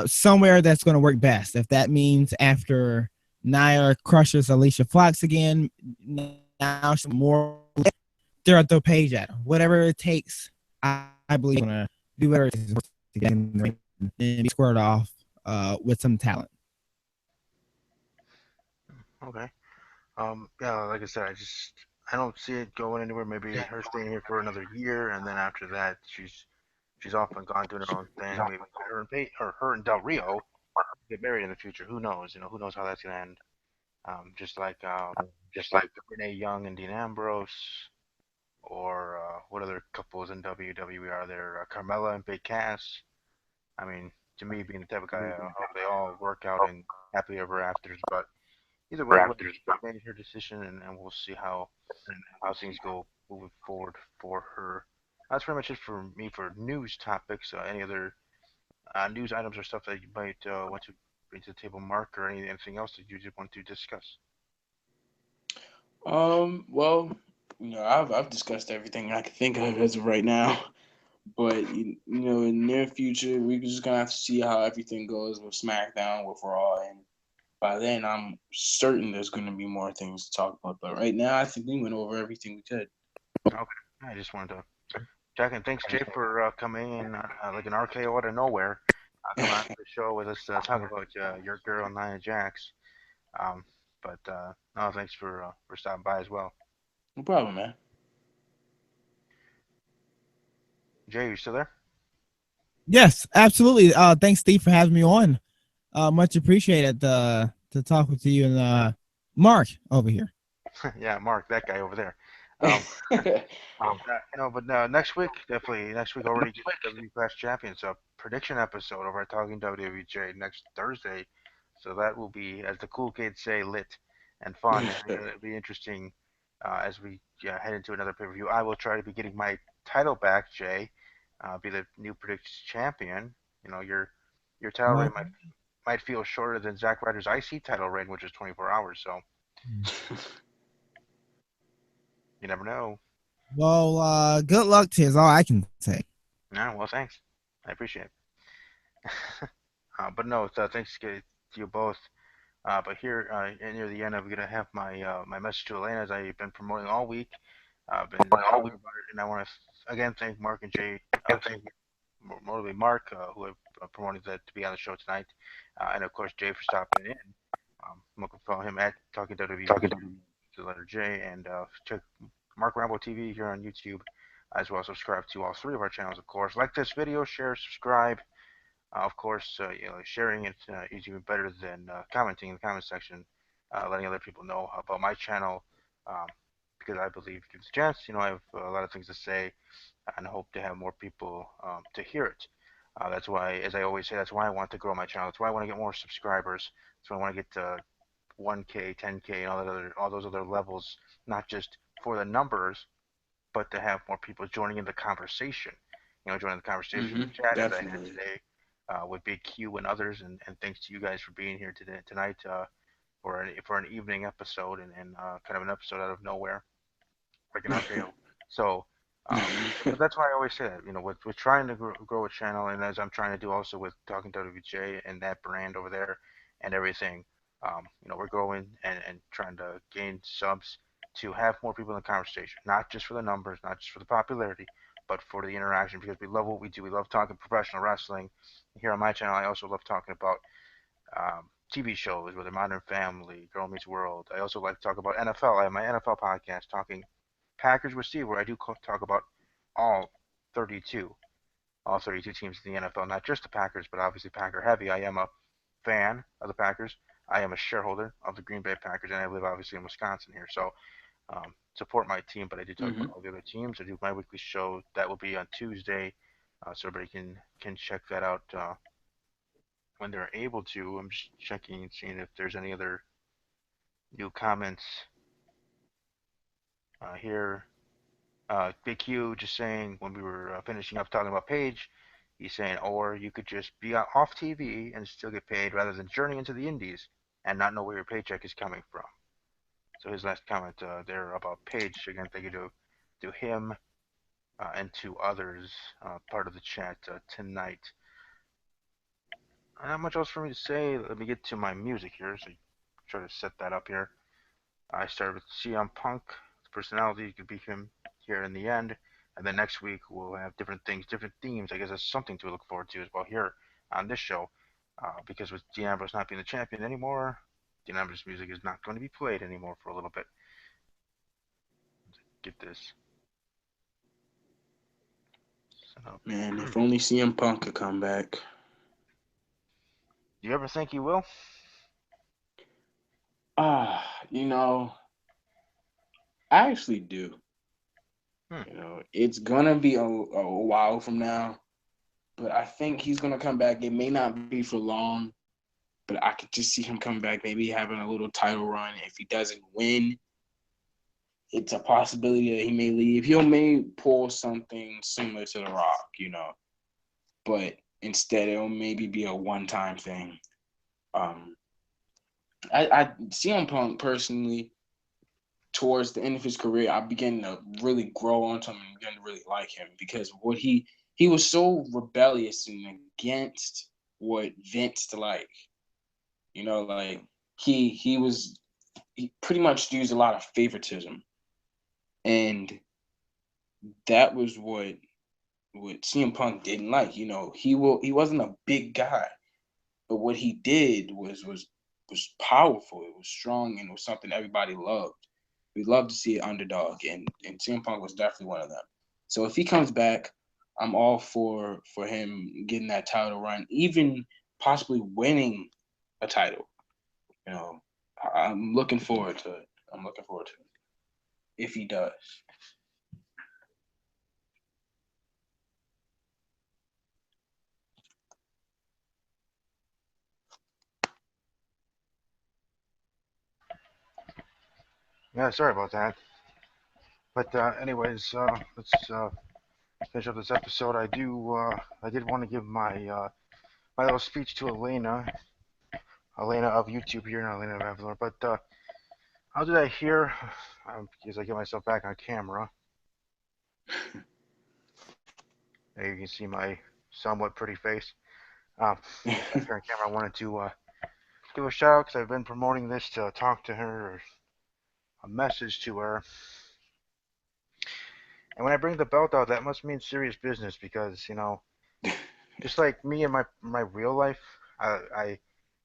somewhere that's going to work best. If that means after Nia crushes Alicia Fox again, now she's more they'll throw Paige at her. Whatever it takes, I believe going to do whatever it takes to get in the ring and be squared off with some talent. Okay. Yeah, like I said, I don't see it going anywhere. Maybe her staying here for another year, and then after that, she's off and gone doing her own thing. Maybe her and Del Rio get married in the future. Who knows? Who knows how that's gonna end? Just like Renee Young and Dean Ambrose, or what other couples in WWE are there? Carmella and Big Cass. I mean, to me, being the type of guy, I hope they all work out in happily ever afters. But either way, she made her decision, and we'll see how things go moving forward for her. That's pretty much it for me for news topics. Any other news items or stuff that you might want to bring to the table, Mark, or anything else that you just want to discuss? Well, I've discussed everything I can think of as of right now. But in the near future, we're just gonna have to see how everything goes with SmackDown, with Raw, and by then, I'm certain there's gonna be more things to talk about. But right now, I think we went over everything we could. Okay, I just wanted to check in. Thanks, Jay, for coming in like an RKO out of nowhere. Come on the show with us, talk about your girl Nia Jax. Um, but no, thanks for stopping by as well. No problem, man. Jay, you still there? Yes, absolutely. Thanks, Steve, for having me on. Much appreciated to talk with you and Mark over here. Yeah, Mark, that guy over there. But next week, definitely next week already WWE Clash Champions prediction episode over at Talking WWJ next Thursday. So that will be, as the cool kids say, lit and fun. It'll be interesting as we head into another pay per view. I will try to be getting my title back, Jay. Be the new predictions champion. Your title reign might feel shorter than Zack Ryder's IC title reign, which is 24 hours. So you never know. Well, good luck to you is all I can say. No, well, thanks. I appreciate it. But no, thanks to you both. But here, near the end, I'm gonna have my message to Elena, as I've been promoting all week. I've been talking about it, and I want to again thank Mark and Jay. Mostly Mark, who have promoted that to be on the show tonight, and of course Jay for stopping in. You can follow him at Talking WWE, the letter J, and check Mark Rambo TV here on YouTube, as well. Subscribe to all three of our channels, of course. Like this video, share, subscribe. Of course, sharing it is even better than commenting in the comment section, letting other people know about my channel, um, because I believe if you give it a chance, I have a lot of things to say, and hope to have more people to hear it. That's why, as I always say, that's why I want to grow my channel. That's why I want to get more subscribers. That's why I want to get to 1K, 10K, and all those other levels, not just for the numbers, but to have more people joining in the conversation. Joining the conversation in the chat, as I had Definitely. today with Big Q and others, and thanks to you guys for being here tonight for an evening episode, and kind of an episode out of nowhere, like an RKO. So, but that's why I always say that, with trying to grow a channel, and as I'm trying to do also with Talking WJ and that brand over there and everything, we're growing and trying to gain subs to have more people in the conversation, not just for the numbers, not just for the popularity, but for the interaction, because we love what we do. We love talking professional wrestling. Here on my channel, I also love talking about TV shows, whether Modern Family, Girl Meets World. I also like to talk about NFL. I have my NFL podcast, Talking Packers with Steve, where I do talk about all 32, all 32 teams in the NFL, not just the Packers, but obviously Packer heavy. I am a fan of the Packers. I am a shareholder of the Green Bay Packers, and I live obviously in Wisconsin here. So support my team, but I do talk about all the other teams. I do my weekly show that will be on Tuesday, so everybody can check that out when they're able to. I'm just checking and seeing if there's any other new comments here. Big Q just saying when we were finishing up talking about Paige, he's saying, or you could just be off TV and still get paid rather than journey into the indies and not know where your paycheck is coming from. So his last comment there about Paige, again, thank you to him and to others part of the chat tonight. Not much else for me to say. Let me get to my music here. So try to set that up here. I started with CM Punk, the personality could be him here in the end, and then next week we'll have different things, different themes. I guess that's something to look forward to as well here on this show, because with Dean Ambrose not being the champion anymore, Dean Ambrose music is not going to be played anymore for a little bit. Get this. Man, if only CM Punk could come back. Do you ever think he will? You know, I actually do. It's gonna be a while from now, but I think he's gonna come back. It may not be for long, but I could just see him come back, maybe having a little title run. If he doesn't win, it's a possibility that he may leave. He may pull something similar to The Rock, but instead it'll maybe be a one-time thing. I CM Punk personally, towards the end of his career, I began to really grow onto him and began to really like him because what he was so rebellious and against what Vince like. Like he pretty much used a lot of favoritism, and that was what CM Punk didn't like. He wasn't a big guy, but what he did was powerful. It was strong, and it was something everybody loved. We love to see an underdog, and CM Punk was definitely one of them. So if he comes back, I'm all for him getting that title run, even possibly winning a title. I'm looking forward to it. If he does. Yeah, sorry about that. But anyways, let's finish up this episode. I did want to give my my little speech to Elena Elena of YouTube here, and Elena of Avalar. But I'll do that here because I get myself back on camera. There you can see my somewhat pretty face. Back here on camera, I wanted to give a shout out because I've been promoting this to talk to her, or a message to her. And when I bring the belt out, that must mean serious business because, just like me in my real life, I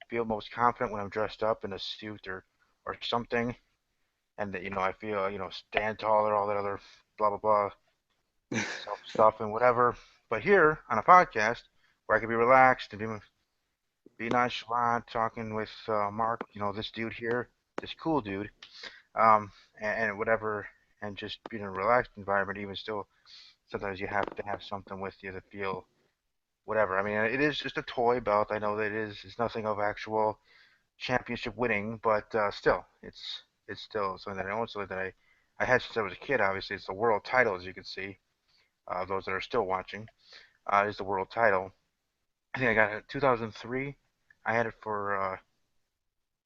feel most confident when I'm dressed up in a suit or something, and that I feel stand taller, all that other blah blah blah stuff and whatever. But here on a podcast where I can be relaxed and be nonchalant, talking with Mark, this dude here, this cool dude, and whatever, and just be in a relaxed environment. Even still, sometimes you have to have something with you to feel whatever. I mean, it is just a toy belt. I know that it is. It's nothing of actual championship winning, but still, it's still something that I own, something that I had since I was a kid. Obviously, it's the world title, as you can see. Those that are still watching, is the world title. I think I got it in 2003. I had it for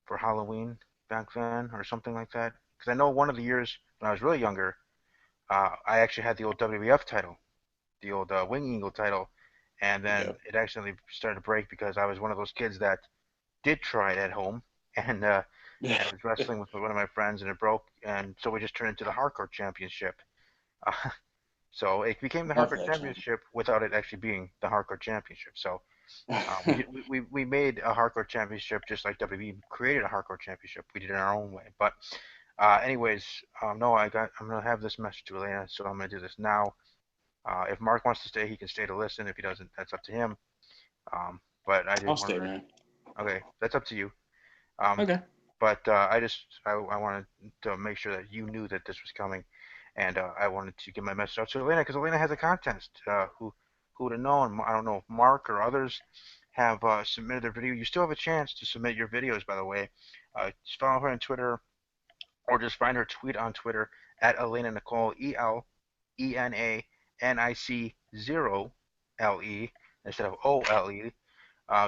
Halloween back then, or something like that. Because I know one of the years when I was really younger, I actually had the old WWF title, the old Wing Eagle title, and then Yep. it accidentally started to break because I was one of those kids that did try it at home, and I was wrestling with one of my friends, and it broke, and so we just turned into the Hardcore Championship. Uh, so it became the Love Hardcore that channel. Championship without it actually being the Hardcore Championship. So we made a Hardcore Championship just like WWE created a Hardcore Championship. We did it our own way. But anyways, no, I'm gonna have this message to Elena, so I'm gonna do this now. If Mark wants to stay, he can stay to listen. If he doesn't, that's up to him. But I I'll did want stay, man. to. Okay, that's up to you. Um, Okay. but I wanted to make sure that you knew that this was coming, and I wanted to get my message out to Elena because Elena has a contest. Who would have known? I don't know if Mark or others have submitted their video. You still have a chance to submit your videos, by the way. Just follow her on Twitter or just find her tweet on Twitter at Elena Nicole ELENANIC 0LE instead of OLE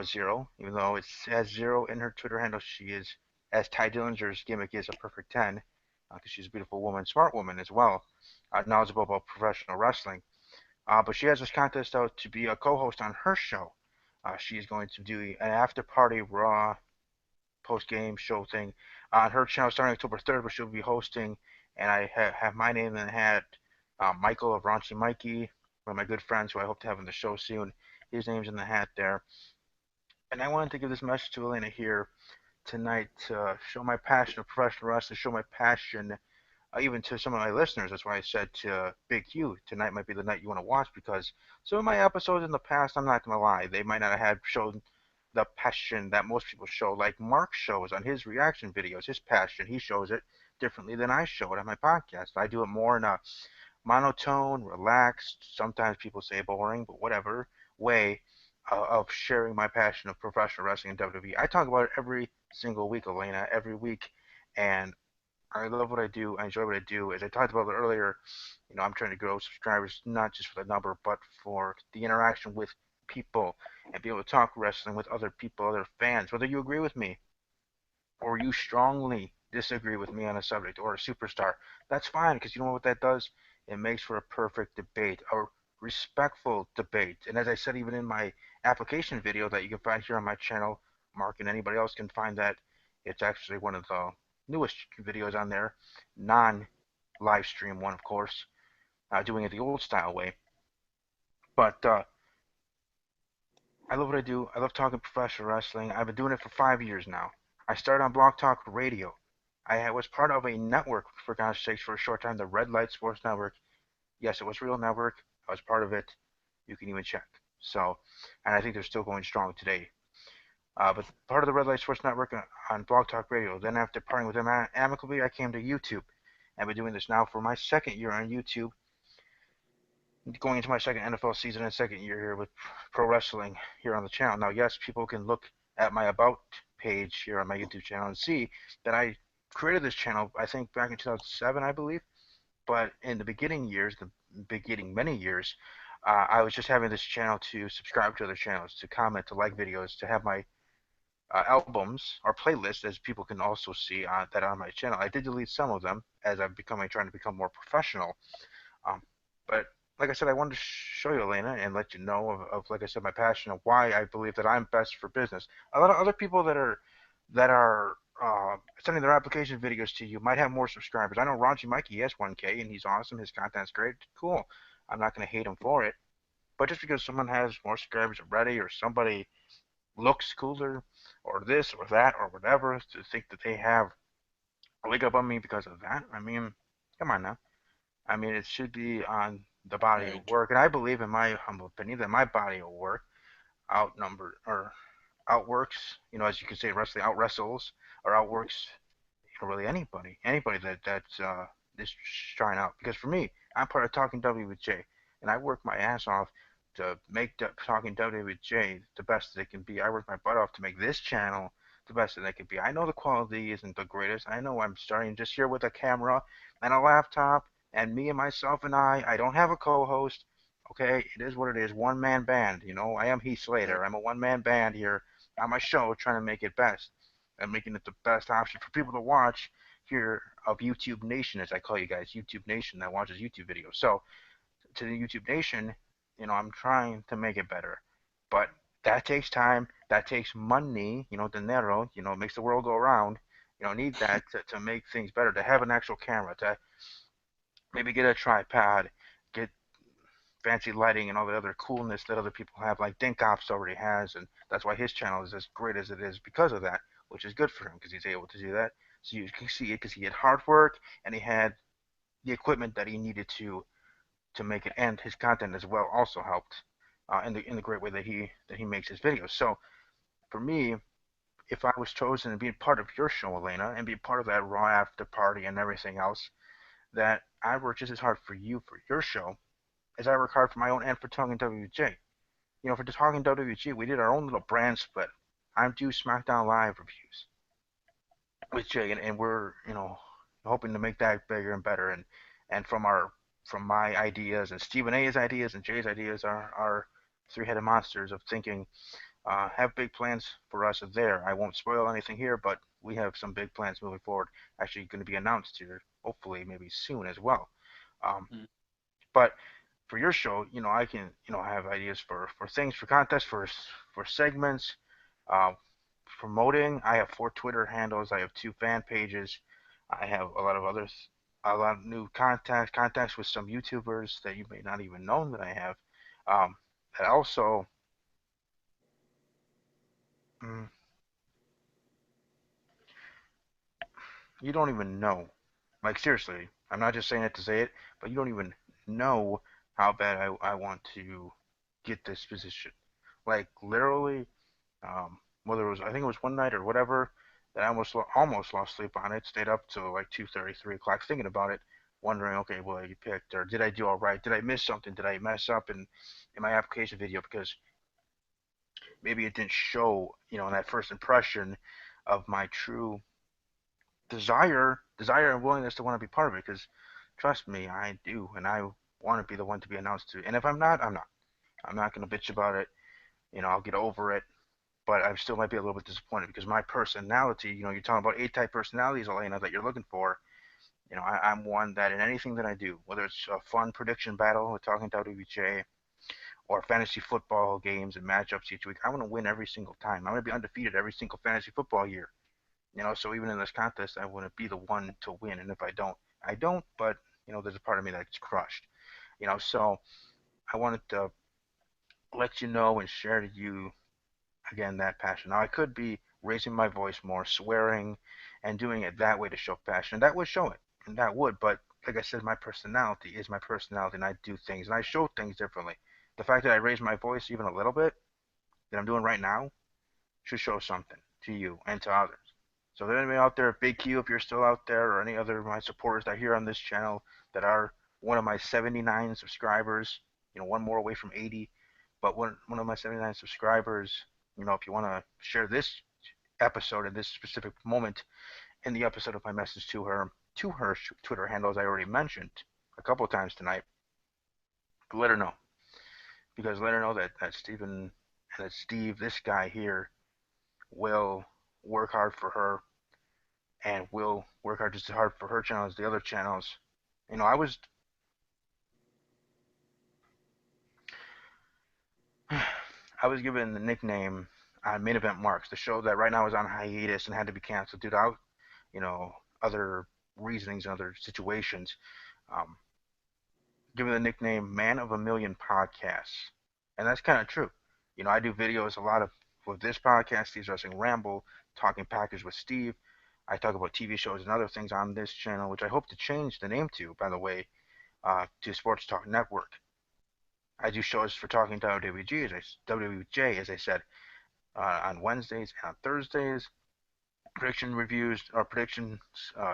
0, even though it has 0 in her Twitter handle. She is, as Ty Dillinger's gimmick is, a perfect 10, because she's a beautiful woman, smart woman as well, knowledgeable about professional wrestling. But she has this contest out to be a co-host on her show. She is going to do an after-party Raw post-game show thing on her channel starting October 3rd, where she'll be hosting, and I have my name in the hat, Micheal of RaunchyMikey, one of my good friends who I hope to have on the show soon. His name's in the hat there. And I wanted to give this message to Elena here tonight to show my passion of professional wrestling, show my passion even to some of my listeners. That's why I said to Big Q, tonight might be the night you want to watch because some of my episodes in the past, I'm not going to lie, they might not have had shown the passion that most people show, like Mark shows on his reaction videos, his passion. He shows it differently than I show it on my podcast. I do it more in a monotone, relaxed, sometimes people say boring, but whatever way of sharing my passion of professional wrestling in WWE. I talk about it every single week, Elena, every week, and I love what I do. I enjoy what I do. As I talked about earlier, I'm trying to grow subscribers not just for the number, but for the interaction with people and be able to talk wrestling with other people, other fans, whether you agree with me or you strongly disagree with me on a subject or a superstar, that's fine because you know what that does? It makes for a perfect debate, a respectful debate. And as I said, even in my application video that you can find here on my channel, Mark and anybody else can find that. It's actually one of the newest videos on there, non live stream one, of course, doing it the old style way. But I love what I do. I love talking professional wrestling. I've been doing it for 5 years now. I started on Blog Talk Radio. I was part of a network, for God's sakes, for a short time, the Red Light Sports Network. Yes, it was a real network. I was part of it. You can even check. So, and I think they're still going strong today. But part of the Red Light Sports Network on Blog Talk Radio. Then after parting with them amicably, I came to YouTube. I've been doing this now for my second year on YouTube, going into my second NFL season and second year here with pro wrestling here on the channel. Now, yes, people can look at my about page here on my YouTube channel and see that I created this channel, I think back in 2007, I believe. But in the beginning years, the beginning many years, I was just having this channel to subscribe to other channels, to comment, to like videos, to have my albums or playlists, as people can also see that on my channel. I did delete some of them as I'm trying to become more professional. Um, but like I said, I wanted to show you, Elena, and let you know of, like I said, my passion of why I believe that I'm best for business. A lot of other people that are sending their application videos to you might have more subscribers. I know RaunchyMikey has 1K and he's awesome. His content's great. Cool. I'm not going to hate him for it. But just because someone has more subscribers already, or somebody looks cooler, or this or that or whatever, to think that they have a leg up on me because of that, I mean, come on now. I mean, it should be on the body of Very true. work, and I believe, in my humble opinion, that my body of work outnumbered or outworks, as you can say, wrestling out wrestles or outworks, really anybody that's is trying out. Because for me, I'm part of Talking W with Jay, and I work my ass off to make Talking W with Jay the best that it can be. I work my butt off to make this channel the best that it can be. I know the quality isn't the greatest. I know I'm starting just here with a camera and a laptop and me and myself and I. I don't have a co-host. Okay, it is what it is. One man band. I am Heath Very, Slater. I'm a one man band here on my show, trying to make it best and making it the best option for people to watch here of YouTube Nation, as I call you guys, YouTube Nation that watches YouTube videos. So to the YouTube Nation, I'm trying to make it better, but that takes time, that takes money, dinero, it makes the world go around. Need that to make things better, to have an actual camera, to maybe get a tripod, get fancy lighting and all the other coolness that other people have, like Dinkops already has, and that's why his channel is as great as it is because of that, which is good for him because he's able to do that. So you can see it because he had hard work and he had the equipment that he needed to make it, and his content as well also helped in the great way that he makes his videos. So for me, if I was chosen to be part of your show, Elena, and be part of that Raw after party and everything else, that I work just as hard for you for your show as I work hard for my own and for Talking WJ. For the Talking WWG, we did our own little brand split. I'm due SmackDown Live reviews with Jay, and we're hoping to make that bigger and better. And from my ideas and Stephen A's ideas and Jay's ideas, are three-headed monsters of thinking, have big plans for us there. I won't spoil anything here, but we have some big plans moving forward. Actually, going to be announced here, hopefully, maybe soon as well. Um, mm, but for your show, I can, have ideas for things, for contests, for segments, uh, promoting. I have 4 Twitter handles. I have 2 fan pages. I have a lot of new contacts with some YouTubers that you may not even know that I have. And also, mm, you don't even know. Like, seriously, I'm not just saying it to say it, but you don't even know how bad I want to get this position. Like, literally, whether it was, I think it was one night or whatever, that I almost lost sleep on it. Stayed up till like 2:30, 3 o'clock thinking about it, wondering, okay, well, you picked, or did I do all right? Did I miss something? Did I mess up in my application video? Because maybe it didn't show, in that first impression of my true desire and willingness to want to be part of it. Because trust me, I do, and I want to be the one to be announced to. And if I'm not, I'm not. I'm not gonna bitch about it. I'll get over it. But I still might be a little bit disappointed because my personality, you're talking about A-type personalities, Elena, that you're looking for. I'm one that in anything that I do, whether it's a fun prediction battle with Talking WBJ or fantasy football games and matchups each week, I want to win every single time. I want to be undefeated every single fantasy football year. So even in this contest, I want to be the one to win. And if I don't, I don't. But there's a part of me that gets crushed. So I wanted to let you know and share to you again that passion. Now I could be raising my voice more, swearing, and doing it that way to show passion. That would show it, and that would. But like I said, my personality is my personality, and I do things and I show things differently. The fact that I raise my voice even a little bit, that I'm doing right now, should show something to you and to others. So if there's anybody out there, Big Q, if you're still out there, or any other of my supporters that are here on this channel that are one of my 79 subscribers, one more away from 80, but one of my 79 subscribers, if you want to share this episode and this specific moment in the episode of my message to her Twitter handle, as I already mentioned a couple of times tonight, let her know. Because let her know that Steve, this guy here, will work hard for her and will work hard just as hard for her channel as the other channels. You know, I was given the nickname Main Event Marks, the show that right now is on hiatus and had to be canceled due to you know other reasonings and other situations. Um, given the nickname Man of a Million Podcasts, and that's kind of true. You know, I do videos a lot of with this podcast, Steve's Wrestling Ramble, Talking Package with Steve. I talk about TV shows and other things on this channel, which I hope to change the name to, by the way, to Sports Talk Network. I do shows for Talking WWJ, as I said, on Wednesdays and on Thursdays. Prediction reviews or predictions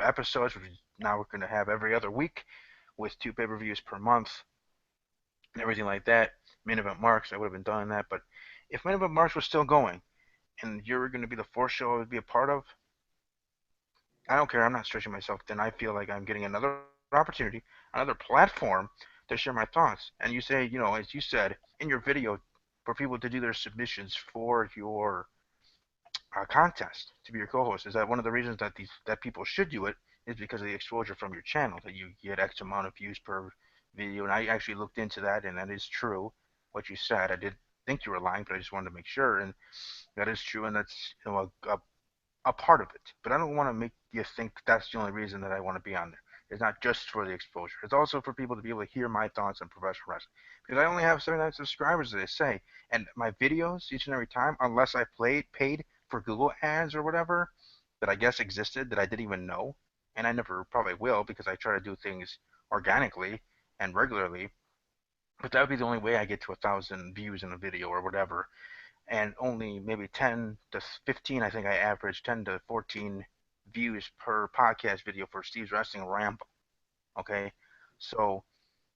episodes, which now we're going to have every other week with 2 pay-per-views per month and everything like that. Main Event Marks, I would have been done that, but if Main Event Marks was still going and you're going to be the 4th show I would be a part of, I don't care. I'm not stretching myself. Then I feel like I'm getting another opportunity, another platform to share my thoughts. And you say, you know, as you said in your video, for people to do their submissions for your contest to be your co-host. Is that one of the reasons that people should do it is because of the exposure from your channel that you get X amount of views per video. And I actually looked into that, and that is true. What you said, I did think you were lying, but I just wanted to make sure, and that is true, and that's a part of it. But I don't want to make you think that's the only reason that I want to be on there. It's not just for the exposure. It's also for people to be able to hear my thoughts on professional wrestling. Because I only have 79 subscribers, as I say, and my videos each and every time, unless I paid for Google ads or whatever that I guess existed that I didn't even know, and I never probably will because I try to do things organically and regularly. But that would be the only way I get to 1,000 views in a video or whatever, and only maybe 10 to 15, I think I average 10 to 14 views per podcast video for Steve's Wrestling Ramble. Okay, so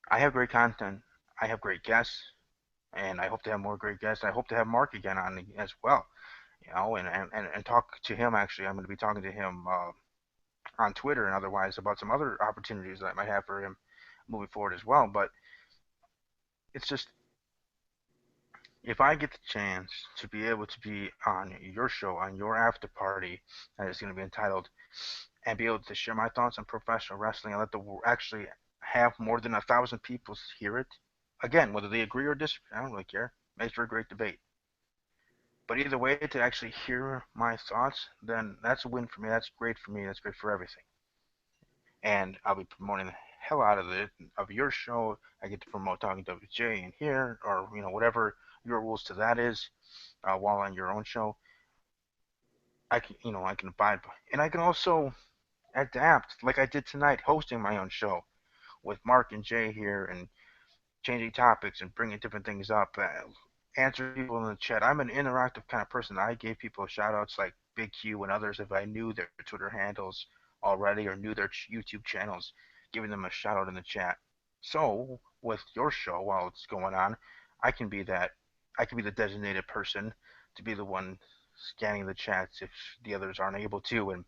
I have great content, I have great guests, and I hope to have more great guests. I hope to have Mark again on as well, you know, and talk to him. Actually, I'm going to be talking to him on Twitter and otherwise about some other opportunities that I might have for him moving forward as well. But it's just if I get the chance to be able to be on your show, on your after party, that is going to be entitled, and be able to share my thoughts on professional wrestling and let the actually have more than 1,000 people hear it. Again, whether they agree or disagree, I don't really care. Makes for a great debate. But either way, to actually hear my thoughts, then that's a win for me. That's great for me. That's great for everything. And I'll be promoting the hell out of it of your show. I get to promote Talking WJ in here, or whatever your rules to that is, while on your own show. I can abide by, and I can also adapt like I did tonight, hosting my own show with Mark and Jay here, and changing topics and bringing different things up, answer people in the chat. I'm an interactive kind of person. I gave people shout outs like Big Q and others if I knew their Twitter handles already or knew their YouTube channels, giving them a shout out in the chat. So with your show while it's going on, I can be that. I can be the designated person to be the one scanning the chats if the others aren't able to, and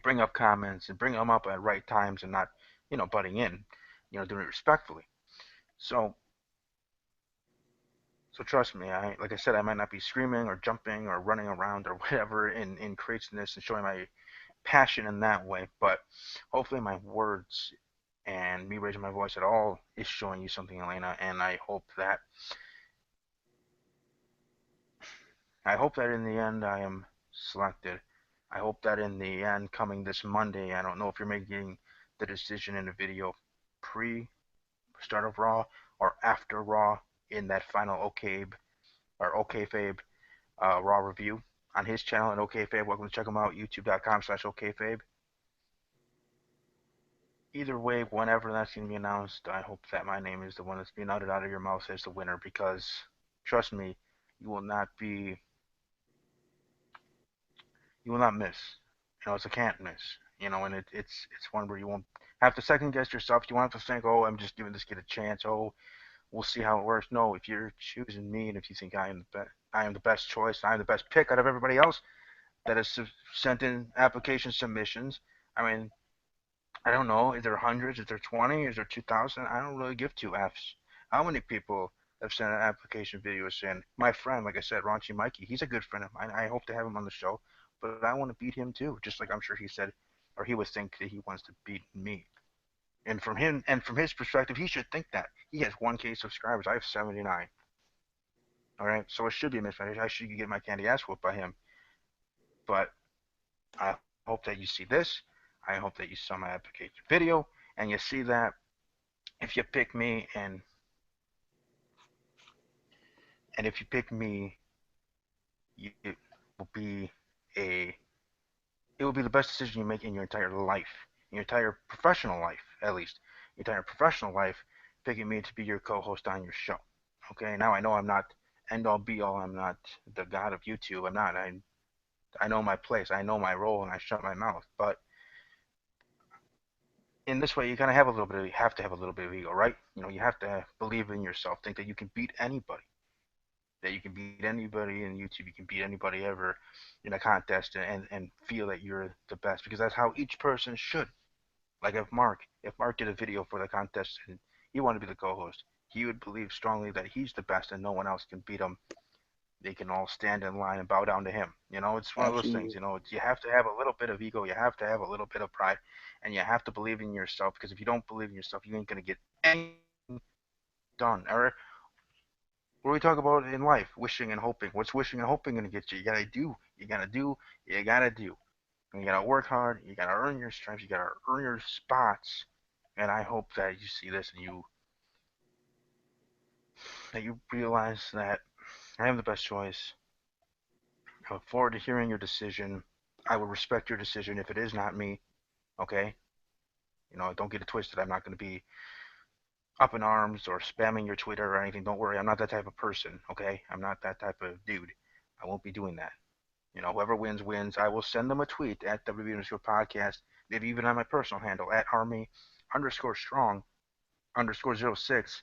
bring up comments and bring them up at right times and not, butting in, doing it respectfully. So So trust me, like I said, I might not be screaming or jumping or running around or whatever in craziness and showing my passion in that way, but hopefully my words and me raising my voice at all is showing you something, Elena, and I hope that in the end I am selected. I hope that in the end, coming this Monday, I don't know if you're making the decision in a video pre start of Raw or after Raw in that final OKFabe Raw review on his channel at OKFabe. Welcome to check him out, youtube.com/OKFabe. Either way, whenever that's going to be announced, I hope that my name is the one that's being outed out of your mouth as the winner, because trust me, you will not be, you will not miss. It's a can't miss. And it's one where you won't have to second guess yourself. You won't have to think, oh, I'm just giving this kid a chance. Oh, we'll see how it works. No, if you're choosing me, and if you think I am the best choice, I am the best pick out of everybody else that has sent in application submissions. I mean, I don't know. Is there hundreds? Is there 20? Is there 2,000? I don't really give two Fs. How many people have sent application videos saying, my friend, like I said, RaunchyMikey, he's a good friend of mine. I hope to have him on the show, but I want to beat him too, just like I'm sure he said, or he would think that he wants to beat me. And from him, and from his perspective, he should think that. He has 1K subscribers. I have 79. All right, so it should be a mismatch. I should get my candy ass whooped by him. But I hope that you see this. I hope that you saw my application video, and you see that if you pick me, and if you pick me, it will be a it will be the best decision you make in your entire life, in your entire professional life, at least, your entire professional life, picking me to be your co-host on your show. Okay, now I know I'm not end all be all. I'm not the god of YouTube. I'm not. I know my place. I know my role, and I shut my mouth. But in this way, you kind of have a little bit of, you have to have a little bit of ego, right? You know, you have to believe in yourself, think that you can beat anybody, that you can beat anybody in YouTube, you can beat anybody ever in a contest, and feel that you're the best, because that's how each person should. Like if Mark did a video for the contest and he wanted to be the co-host, he would believe strongly that he's the best and no one else can beat him. They can all stand in line and bow down to him. You know, it's one of those things. Absolutely. You know, you have to have a little bit of ego. You have to have a little bit of pride, and you have to believe in yourself. Because if you don't believe in yourself, you ain't gonna get anything done. Or what do we talk about in life? Wishing and hoping. What's wishing and hoping gonna get you? You gotta do. You gotta do. You gotta do. And you gotta work hard. You gotta earn your stripes. You gotta earn your spots. And I hope that you see this and you realize that I am the best choice. I look forward to hearing your decision. I will respect your decision if it is not me. Okay, you know, don't get it twisted. I'm not going to be up in arms or spamming your Twitter or anything. Don't worry, I'm not that type of person. Okay, I'm not that type of dude. I won't be doing that. You know, whoever wins wins. I will send them a tweet at WWE_podcast, maybe even on my personal handle at Army_strong underscore 06,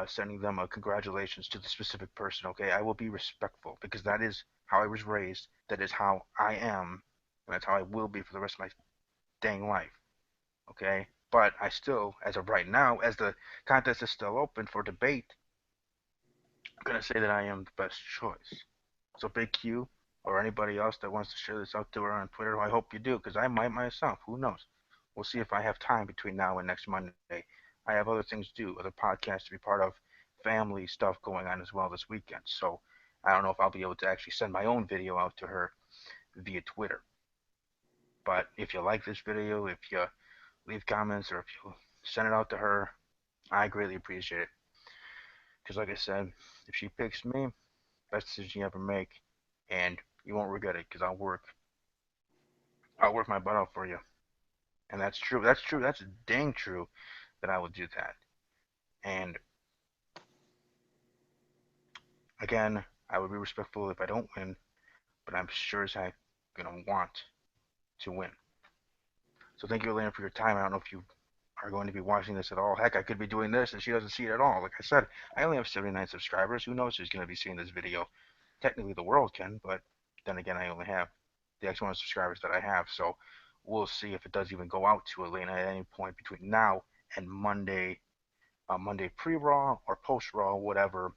sending them a congratulations to the specific person. Okay, I will be respectful because that is how I was raised. That is how I am, and that's how I will be for the rest of my dang life. Okay, but I still, as of right now, as the contest is still open for debate, I'm gonna say that I am the best choice. So Big Q or anybody else that wants to share this out to her on Twitter, I hope you do, because I might myself. Who knows? We'll see if I have time between now and next Monday. I have other things to do, other podcasts to be part of, family stuff going on as well this weekend. So I don't know if I'll be able to actually send my own video out to her via Twitter. But if you like this video, if you leave comments, or if you send it out to her, I greatly appreciate it. Because like I said, if she picks me, best decision you ever make, and you won't regret it. Because I'll work my butt off for you, and that's true. That's true. That's dang true that I will do that. And again, I would be respectful if I don't win, but I'm sure as heck gonna want to win. So thank you, Elena, for your time. I don't know if you are going to be watching this at all. Heck, I could be doing this and she doesn't see it at all. Like I said, I only have 79 subscribers. Who knows who's going to be seeing this video? Technically, the world can, but then again, I only have the X amount of subscribers that I have. So we'll see if it does even go out to Elena at any point between now and Monday, Monday pre-Raw or post-Raw, whatever,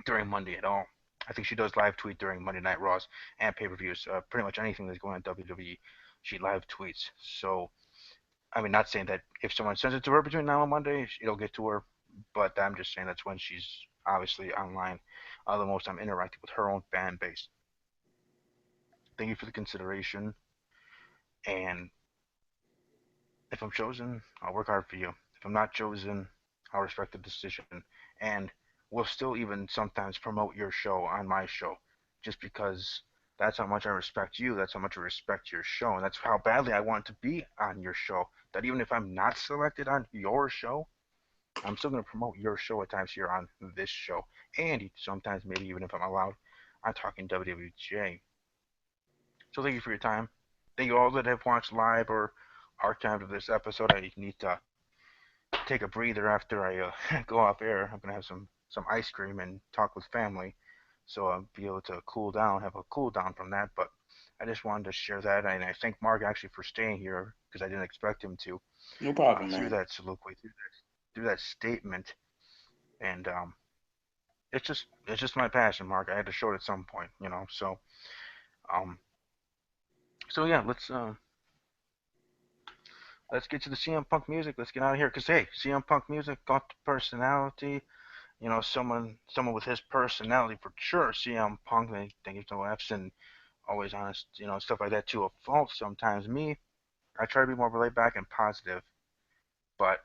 during Monday at all. I think she does live tweet during Monday Night Raws and pay-per-views. Pretty much anything that's going on WWE, she live tweets. So I mean, not saying that if someone sends it to her between now and Monday, it'll get to her, but I'm just saying that's when she's obviously online the most. I'm interacting with her own fan base. Thank you for the consideration, and if I'm chosen, I'll work hard for you. If I'm not chosen, I'll respect the decision, and we'll still even sometimes promote your show on my show, just because that's how much I respect you. That's how much I respect your show, and that's how badly I want to be on your show. That even if I'm not selected on your show, I'm still going to promote your show at times here on this show. And sometimes, maybe even if I'm allowed, I'm talking WWJ. So thank you for your time. Thank you all that have watched live or archived of this episode. I need to take a breather after I go off air. I'm going to have some ice cream and talk with family. So I'll be able to cool down, have a cool down from that. But I just wanted to share that. And I thank Mark actually for staying here because I didn't expect him to No problem, through man. that soliloquy, through that statement. And it's just my passion, Mark. I had to show it at some point, you know. Um so yeah, let's get to the CM Punk music. Let's get out of here. Cause hey, CM Punk music got the personality. You know, someone with his personality for sure. CM Punk, they think he's no F's and always honest, you know, stuff like that to a fault. Sometimes me, I try to be more laid back and positive, but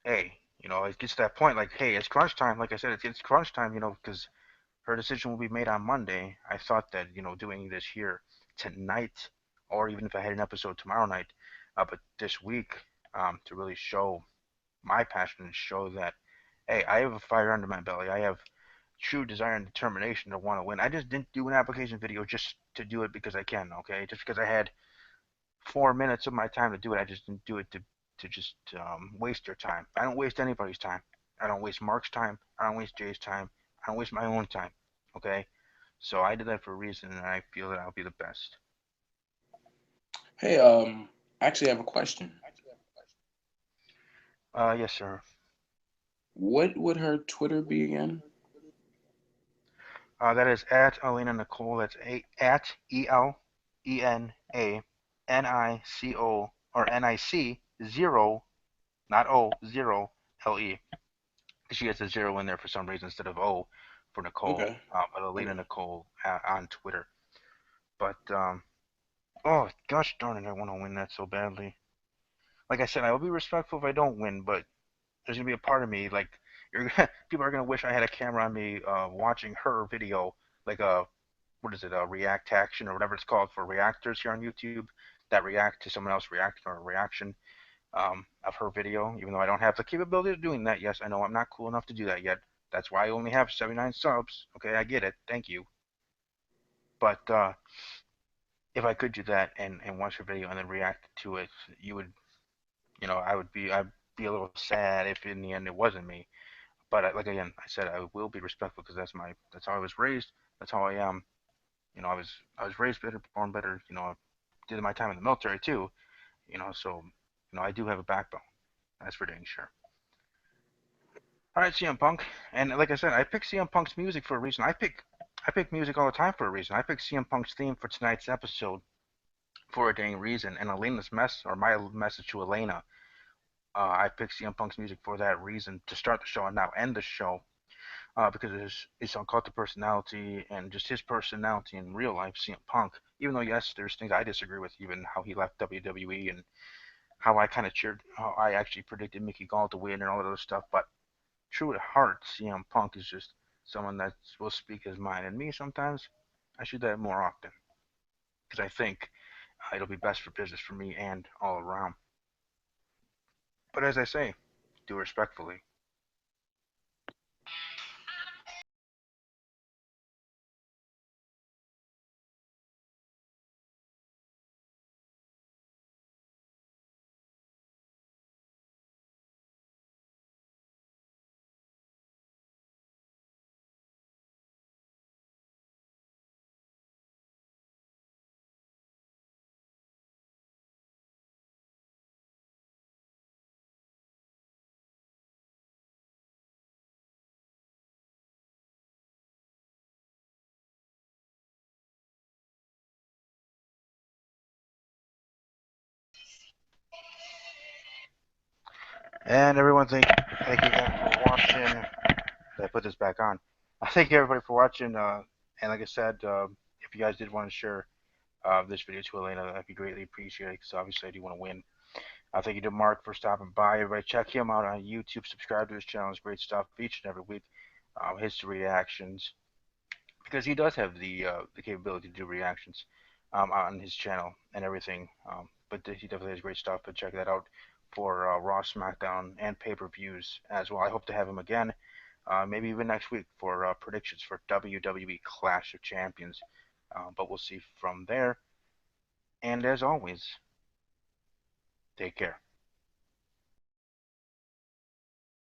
hey, you know, it gets to that point like, hey, it's crunch time. Like I said, it's crunch time, you know, because her decision will be made on Monday. I thought that, you know, doing this here tonight, or even if I had an episode tomorrow night, but this week, to really show my passion and show that, hey, I have a fire under my belly. I have true desire and determination to want to win. I just didn't do an application video just to do it because I can, okay? Just because I had 4 minutes of my time to do it, I just didn't do it to just waste your time. I don't waste anybody's time. I don't waste Mark's time. I don't waste Jay's time. I don't waste my own time, okay? So I did that for a reason, and I feel that I'll be the best. Hey, I actually have a question. Yes, sir. What would her Twitter be again? That is at Elena Nicole. That's at ELENANICO or NIC 0, not O, 0 LE. She has a zero in there for some reason instead of O for Nicole. Okay. But Elena Okay. Nicole on Twitter. But oh gosh darn it, I want to win that so badly. Like I said, I will be respectful if I don't win, but there's gonna be a part of me like people are gonna wish I had a camera on me watching her video, like a what is it, a react action or whatever it's called for reactors here on YouTube that react to someone else reacting or a reaction of her video, even though I don't have the capability of doing that. Yes, I know I'm not cool enough to do that yet. That's why I only have 79 subs. Okay, I get it. Thank you. But if I could do that and watch her video and then react to it, you would, you know, I'd be a little sad if in the end it wasn't me. But like again, I said I will be respectful because that's how I was raised. That's how I am. You know, I was raised better, born better. You know, I did my time in the military too. You know, so you know I do have a backbone. That's for dang sure. All right, CM Punk, and like I said, I pick CM Punk's music for a reason. I pick music all the time for a reason. I pick CM Punk's theme for tonight's episode for a dang reason. And Elena's my message to Elena, I picked CM Punk's music for that reason to start the show and now end the show. Because it's cult of personality and just his personality in real life, CM Punk. Even though yes, there's things I disagree with, even how he left WWE and how I kind of cheered, how I actually predicted Mickey Gall to win and all that other stuff. But true at heart, CM Punk is just someone that will speak his mind. And me, sometimes I should do that more often because I think it'll be best for business for me and all around. But as I say, do respectfully. And everyone, thank you again for watching. I put this back on. Thank you everybody for watching. And like I said, if you guys did want to share this video to Elena, that'd be greatly appreciated because obviously I do want to win. Thank you to Mark for stopping by. Everybody, check him out on YouTube. Subscribe to his channel. It's great stuff each and every week. His reactions, because he does have the capability to do reactions on his channel and everything. But he definitely has great stuff. But check that out for Raw, SmackDown, and pay-per-views as well. I hope to have him again, maybe even next week for predictions for WWE Clash of Champions. But we'll see from there. And as always, take care.